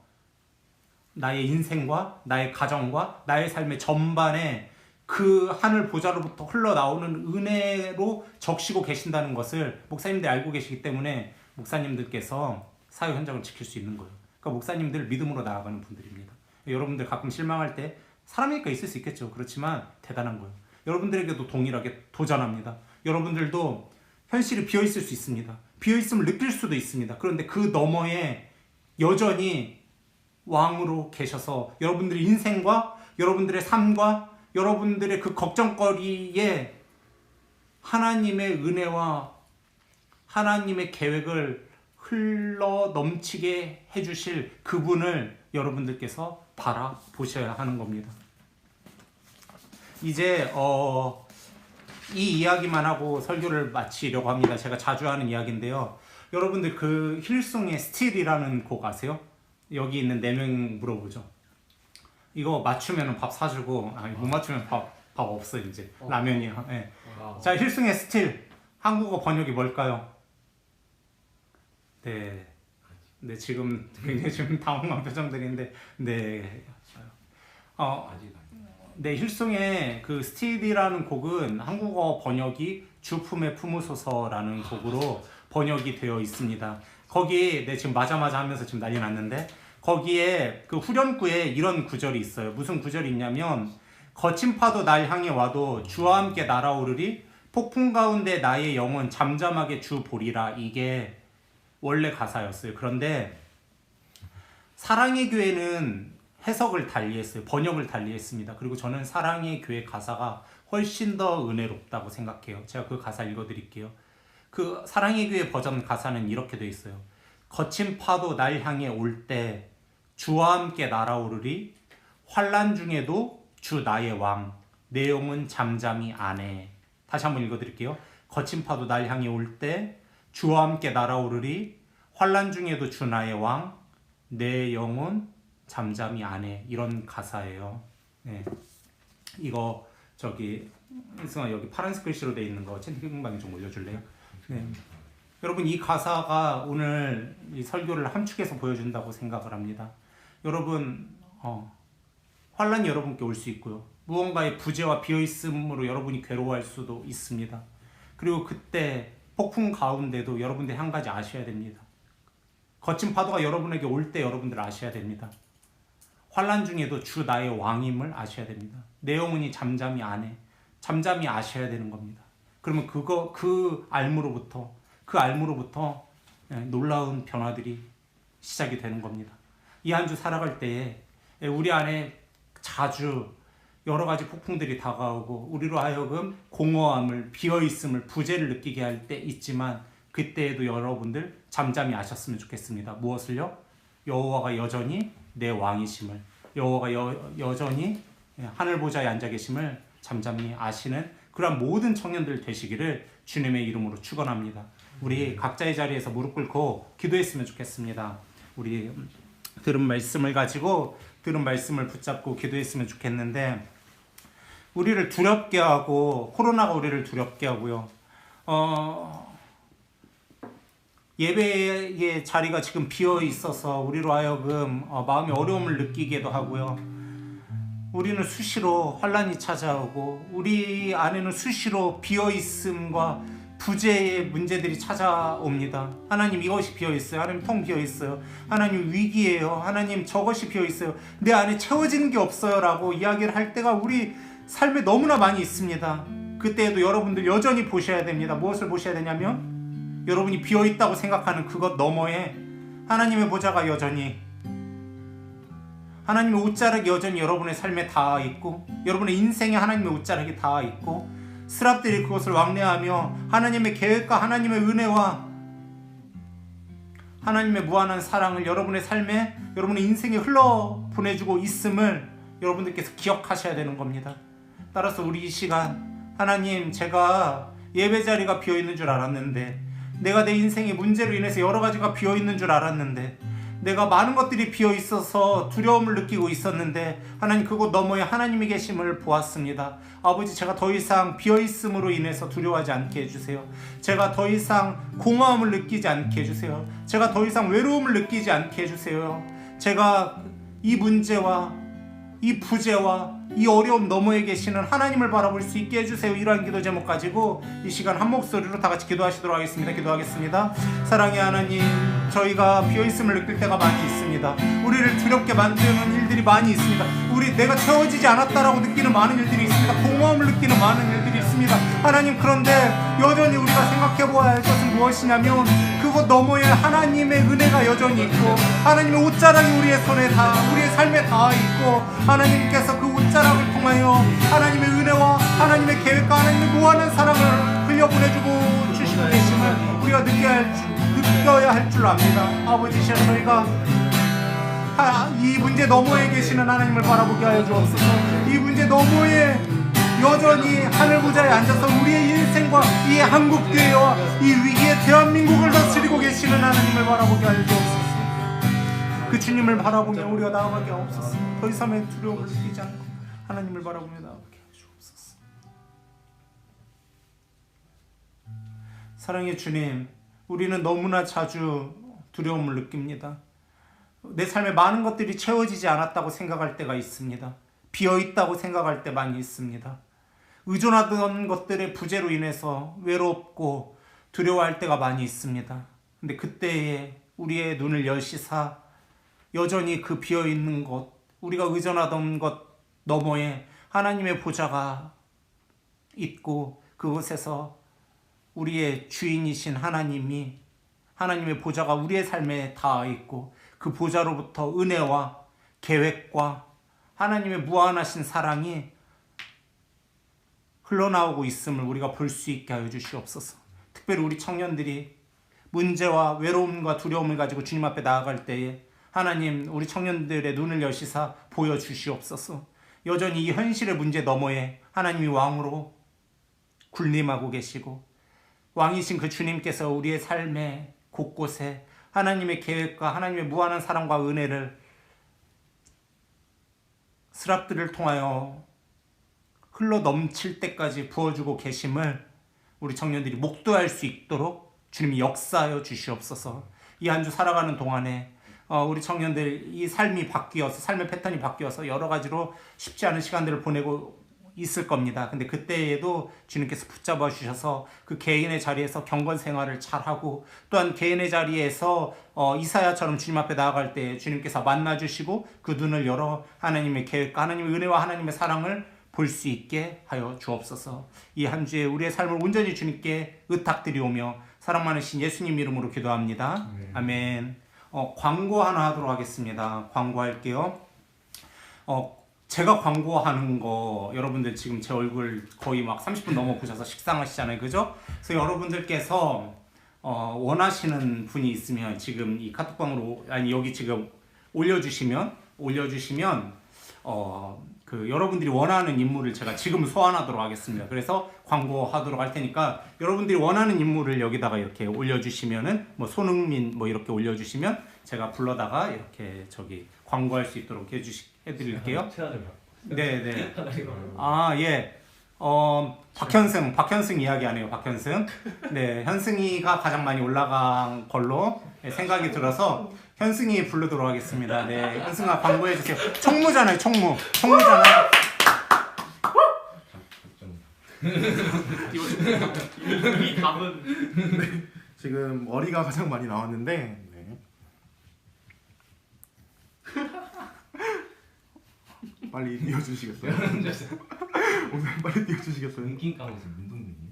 B: 나의 인생과 나의 가정과 나의 삶의 전반에 그 하늘 보좌로부터 흘러나오는 은혜로 적시고 계신다는 것을 목사님들이 알고 계시기 때문에 목사님들께서 사역 현장을 지킬 수 있는 거예요. 그러니까 목사님들 믿음으로 나아가는 분들입니다. 여러분들 가끔 실망할 때 사람이니까 있을 수 있겠죠. 그렇지만 대단한 거예요. 여러분들에게도 동일하게 도전합니다. 여러분들도 현실이 비어있을 수 있습니다. 비어있음을 느낄 수도 있습니다. 그런데 그 너머에 여전히 왕으로 계셔서 여러분들의 인생과 여러분들의 삶과 여러분들의 그 걱정거리에 하나님의 은혜와 하나님의 계획을 흘러 넘치게 해주실 그분을 여러분들께서 바라보셔야 하는 겁니다. 이제 이 이야기만 하고 설교를 마치려고 합니다. 제가 자주 하는 이야기인데요. 여러분들 그 힐송의 스틸이라는 곡 아세요? 여기 있는 4명 물어보죠. 이거 맞추면 밥 사주고, 못 맞추면 밥 없어 이제. 라면이야. 네. 자, 힐송의 스틸 한국어 번역이 뭘까요? 네, 지금 굉장히 좀 당황한 표정들인데, 네, 힐송의 그 스틸이라는 곡은 한국어 번역이 주품에 품으소서라는 곡으로 번역이 되어 있습니다. 거기 지금 맞아 하면서 지금 난리 났는데, 거기에 그 후렴구에 이런 구절이 있어요. 무슨 구절이 있냐면, 거친 파도 날 향해 와도 주와 함께 날아오르리, 폭풍 가운데 나의 영혼 잠잠하게 주 보리라. 이게 원래 가사였어요. 그런데 사랑의 교회는 해석을 달리했어요. 번역을 달리했습니다. 그리고 저는 사랑의 교회 가사가 훨씬 더 은혜롭다고 생각해요. 제가 그 가사 읽어드릴게요. 그 사랑의 교회 버전 가사는 이렇게 돼 있어요. 거친 파도 날 향해 올 때 주와 함께 날아오르리, 환난 중에도 주 나의 왕, 내 영혼 잠잠히 안 해. 다시 한번 읽어드릴게요. 거친 파도 날 향해 올 때 주와 함께 날아오르리, 환난 중에도 주 나의 왕, 내 영혼 잠잠히 안 해. 이런 가사예요. 네. 이거 승아 여기 파란색 글씨로 돼 있는 거 채팅방에 좀 올려줄래요? 네. 여러분 이 가사가 오늘 이 설교를 함축해서 보여준다고 생각을 합니다. 여러분 환란이 여러분께 올 수 있고요. 무언가의 부재와 비어있음으로 여러분이 괴로워할 수도 있습니다. 그리고 그때 폭풍 가운데도 여러분들 한 가지 아셔야 됩니다. 거친 파도가 여러분에게 올 때 여러분들 아셔야 됩니다. 환난 중에도 주 나의 왕임을 아셔야 됩니다. 내 영혼이 잠잠히 안 해. 잠잠히 아셔야 되는 겁니다. 그러면 그 알무로부터 놀라운 변화들이 시작이 되는 겁니다. 이 한 주 살아갈 때에 우리 안에 자주 여러 가지 폭풍들이 다가오고 우리로 하여금 공허함을, 비어있음을, 부재를 느끼게 할 때 있지만 그때에도 여러분들 잠잠히 아셨으면 좋겠습니다. 무엇을요? 여호와가 여전히 내 왕이심을, 여호와가 여전히 하늘 보좌에 앉아 계심을 잠잠히 아시는 그러한 모든 청년들 되시기를 주님의 이름으로 축원합니다. 우리 각자의 자리에서 무릎 꿇고 기도했으면 좋겠습니다. 우리 들은 말씀을 가지고 들은 말씀을 붙잡고 기도했으면 좋겠는데, 우리를 두렵게 하고 코로나가 우리를 두렵게 하고요. 예배의 자리가 지금 비어 있어서 우리로 하여금 마음의 어려움을 느끼기도 하고요. 우리는 수시로 환란이 찾아오고 우리 안에는 수시로 비어 있음과 부재의 문제들이 찾아옵니다. 하나님 이것이 비어 있어요. 하나님 통 비어 있어요. 하나님 위기예요. 하나님 저것이 비어 있어요. 내 안에 채워지는 게 없어요라고 이야기를 할 때가 우리 삶에 너무나 많이 있습니다. 그때에도 여러분들 여전히 보셔야 됩니다. 무엇을 보셔야 되냐면 여러분이 비어 있다고 생각하는 그것 너머에 하나님의 보좌가 여전히, 하나님의 옷자락이 여전히 여러분의 삶에 닿아 있고 여러분의 인생에 하나님의 옷자락이 닿아 있고 스랍들이 그것을 왕래하며 하나님의 계획과 하나님의 은혜와 하나님의 무한한 사랑을 여러분의 삶에, 여러분의 인생에 흘러 보내주고 있음을 여러분들께서 기억하셔야 되는 겁니다. 따라서 우리 이 시간, 하나님, 제가 예배 자리가 비어있는 줄 알았는데, 내가 내 인생의 문제로 인해서 여러 가지가 비어있는 줄 알았는데, 내가 많은 것들이 비어있어서 두려움을 느끼고 있었는데, 하나님, 그곳 너머에 하나님이 계심을 보았습니다. 아버지, 제가 더 이상 비어있음으로 인해서 두려워하지 않게 해주세요. 제가 더 이상 공허함을 느끼지 않게 해주세요. 제가 더 이상 외로움을 느끼지 않게 해주세요. 제가 이 문제와 이 부재와 이 어려움 너머에 계시는 하나님을 바라볼 수 있게 해주세요. 이러한 기도 제목 가지고 이 시간 한 목소리로 다 같이 기도하시도록 하겠습니다. 기도하겠습니다. 사랑의 하나님, 저희가 비어있음을 느낄 때가 많이 있습니다. 우리를 두렵게 만드는 일들이 많이 있습니다. 내가 채워지지 않았다라고 느끼는 많은 일들이 있습니다. 공허함을 느끼는 많은 일들이 있습니다. 하나님, 그런데 여전히 우리가 생각해보아야 할 것은 무엇이냐면, 그곳 너머에 하나님의 은혜가 여전히 있고, 하나님의 옷자락이 우리의 손에 우리의 삶에 닿아 있고, 하나님께서 그 옷자락을 통하여 하나님의 은혜와 하나님의 계획과 하나님의 무한한 사랑을 흘려보내주고 주시고 계심을 우리가 느껴야 할 줄 압니다. 아버지, 저희가 이 문제 너머에 계시는 하나님을 바라보게 하여 주옵소서. 이 문제 너머에 여전히 하늘 보좌에 앉아서 우리의 인생과 이 한국교회와 이 위기의 대한민국을 다스리고 계시는 하나님을 바라보게 하여 주옵소서. 그 주님을 바라보며 우리가 나아가게 하옵소서. 더 이상의 두려움을 느끼지 않고 하나님을 바라보며 나아가게 하여 주옵소서. 사랑의 주님, 우리는 너무나 자주 두려움을 느낍니다. 내 삶에 많은 것들이 채워지지 않았다고 생각할 때가 있습니다. 비어있다고 생각할 때 많이 있습니다. 의존하던 것들의 부재로 인해서 외롭고 두려워할 때가 많이 있습니다. 근데 그때에 우리의 눈을 여시사 여전히 그 비어있는 것, 우리가 의존하던 것 너머에 하나님의 보좌가 있고, 그곳에서 우리의 주인이신 하나님의 보좌가 우리의 삶에 닿아 있고, 그 보좌로부터 은혜와 계획과 하나님의 무한하신 사랑이 흘러나오고 있음을 우리가 볼 수 있게 하여 주시옵소서. 특별히 우리 청년들이 문제와 외로움과 두려움을 가지고 주님 앞에 나아갈 때에 하나님, 우리 청년들의 눈을 여시사 보여주시옵소서. 여전히 이 현실의 문제 너머에 하나님이 왕으로 군림하고 계시고, 왕이신 그 주님께서 우리의 삶의 곳곳에 하나님의 계획과 하나님의 무한한 사랑과 은혜를 스랍들을 통하여 흘러 넘칠 때까지 부어주고 계심을 우리 청년들이 목도할 수 있도록 주님이 역사하여 주시옵소서. 이 한 주 살아가는 동안에 우리 청년들 이 삶이 바뀌어서, 삶의 패턴이 바뀌어서 여러 가지로 쉽지 않은 시간들을 보내고 있을 겁니다. 근데 그때에도 주님께서 붙잡아 주셔서 그 개인의 자리에서 경건 생활을 잘하고, 또한 개인의 자리에서 이사야처럼 주님 앞에 나아갈 때 주님께서 만나 주시고 그 눈을 열어 하나님의 계획과 하나님의 은혜와 하나님의 사랑을 볼 수 있게 하여 주옵소서. 이 한 주에 우리의 삶을 온전히 주님께 의탁드리오며 사랑 많으신 예수님 이름으로 기도합니다. 아멘. 광고 하나 하도록 하겠습니다. 광고할게요. 제가 광고하는 거 여러분들 지금 제 얼굴 거의 막 30분 넘어 보셔서 식상하시잖아요, 그죠? 그래서 여러분들께서 원하시는 분이 있으면 지금 이 카톡방으로, 아니 여기 지금 올려주시면 그 여러분들이 원하는 인물을 제가 지금 소환하도록 하겠습니다. 그래서 광고하도록 할 테니까 여러분들이 원하는 인물을 여기다가 이렇게 올려주시면은 뭐 손흥민 뭐 이렇게 올려주시면 제가 불러다가 이렇게 광고할 수 있도록 해드릴게요. 네네. 아 예. 박현승 이야기하네요. 박현승. 네, 현승이가 가장 많이 올라간 걸로 생각이 들어서 현승이 부르도록 하겠습니다. 네, 현승아 광고해 주세요. 총무잖아요, 총무잖아요.
A: 이 답은
C: 네, 지금 머리가 가장 많이 나왔는데, 네. 빨리 띄워주시겠어요? 오늘 빨리 띄워주시겠어요?
D: 눈낀 까먹었어. 눈동균이에요?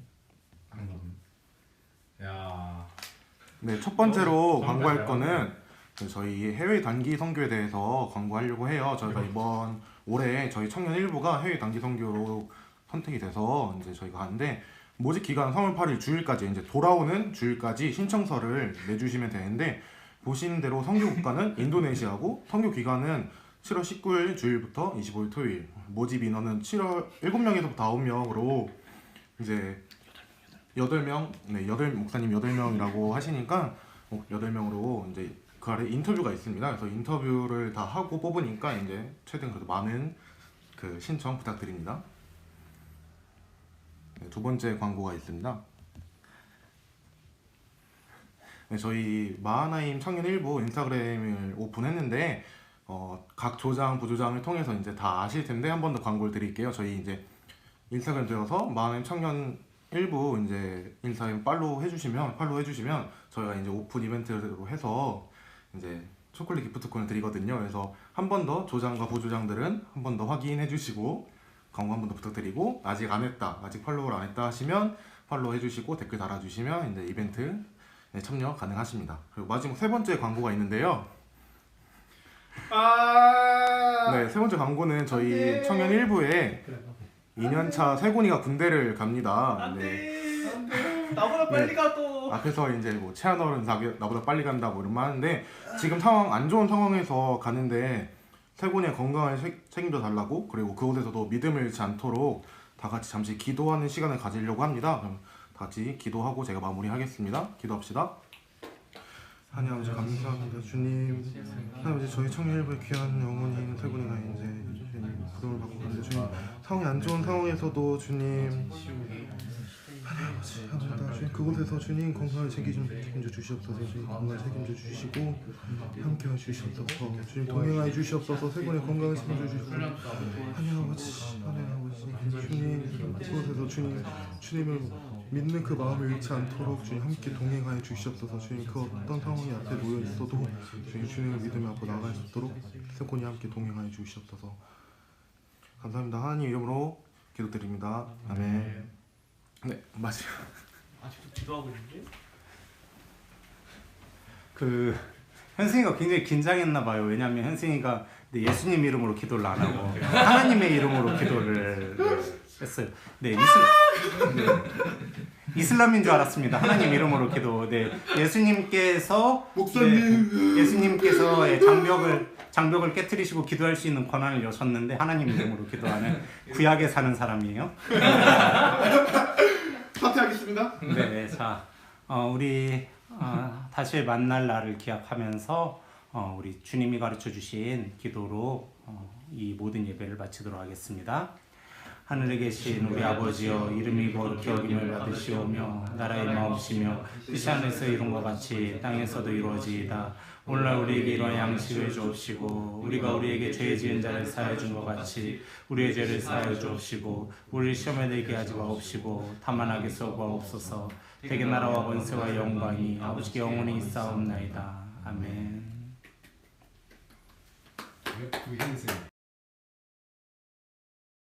D: 야.
C: 네, 첫 번째로 광고할 거는 저희 해외 단기 선교에 대해서 광고하려고 해요. 저희가 이번 올해 저희 청년 일부가 해외 단기 선교로 선택이 돼서 이제 저희가 가는데, 모집 기간 3월 8일 주일까지, 이제 돌아오는 주일까지 신청서를 내주시면 되는데, 보신 대로 선교 국가는 인도네시아고 선교 기간은 7월 19일 주일부터 25일 토요일. 모집 인원은 7명에서부터 9명으로 이제 8명, 네, 목사님 8명이라고 하시니까 8명으로 이제 그 아래 인터뷰가 있습니다. 그래서 인터뷰를 다 하고 뽑으니까 이제 최대한 그래도 많은 그 신청 부탁드립니다. 네, 두 번째 광고가 있습니다. 네, 저희 마하나임 청년 일부 인스타그램을 오픈했는데 각 조장, 부조장을 통해서 이제 다 아실 텐데 한 번 더 광고를 드릴게요. 저희 이제 인스타그램 들어서 마하나임 청년 일부 이제 인스타그램 팔로우 해주시면 저희가 이제 오픈 이벤트로 해서 이제 초콜릿 기프트콘을 드리거든요. 그래서 한 번 더 조장과 부조장들은 한 번 더 확인해 주시고 광고 한 번 더 부탁드리고 아직 안 했다, 아직 팔로우를 안 했다 하시면 팔로우 해주시고 댓글 달아주시면 이제 이벤트 참여 가능하십니다. 그리고 마지막 세 번째 광고가 있는데요. 네, 세 번째 광고는 저희 청년 일부에 2년차 세곤이가 군대를 갑니다. 네.
A: 안돼 나보다 빨리 가 또.
C: 앞에서 이제 뭐 채아널은 나보다 빨리 간다 뭐 이런 말 하는데 지금 상황 안 좋은 상황에서 가는데 세곤이의 건강을 책임져 달라고 그리고 그곳에서도 믿음을 잃지 않도록 다 같이 잠시 기도하는 시간을 가지려고 합니다. 그럼 다 같이 기도하고 제가 마무리하겠습니다. 기도합시다. 하나님 아버지 감사합니다. 주님 하나님 아버지 저희 청년일부의 귀한 영혼인 세곤이가 이제 주님 부름을 받고 가는데 주님 상황이 안 좋은 상황에서도 주님 하나님 아버지 감사합니다. 주님 그곳에서 주님 건강을 책임져 주시옵소서. 주님 건강을 책임져 주시고 함께해 주시옵소서. 주님 동행하여 주시옵소서. 세곤의 건강을 책임져 주시고 하나님 아버지 주님 그곳에서 주님을 믿는 그 마음을 잃지 않도록 주님 함께 동행하여 주시옵소서. 주님 그 어떤 상황이 앞에 놓여 있어도 주님을 믿으며 앞으로 나아갈 수 있도록 세곤이 함께 동행하여 주시옵소서. 감사합니다. 하나님 이름으로 기도드립니다. 아멘. 네, 마지막.
A: 아직도 기도하고 있는데?
B: 그 현승이가 굉장히 긴장했나 봐요. 왜냐하면 현승이가 예수님 이름으로 기도를 안 하고 하나님의 이름으로 기도를 했어요. 네, 이슬람인 줄 알았습니다. 하나님 이름으로 기도. 네, 예수님께서
C: 목사님.
B: 네, 예수님께서 장벽을 깨트리시고 기도할 수 있는 권한을 여셨는데 하나님 이름으로 기도하는 구약에 사는 사람이에요.
C: 사퇴하겠습니다.
B: 네, 자, 우리 다시 만날 날을 기약하면서 우리 주님이 가르쳐 주신 기도로 이 모든 예배를 마치도록 하겠습니다. 하늘에 계신 우리 아버지여 이름이 거룩히 여김을 받으시오며 나라의 마옵시며 뜻이 하늘에서 이룬 것 같이 땅에서도 이루어지이다. 오늘날 우리에게 이러한 양식을 주옵시고 우리가 우리에게 죄 지은 자를 사하여 준 것 같이 우리의 죄를 사하여 주옵시고 우리를 시험에 들게 하지 마옵시고 다만 악에서 구하옵소서. 대개 나라와 권세와 영광이 아버지께 영원히 있사옵나이다. 아멘.
D: 왜 그 현생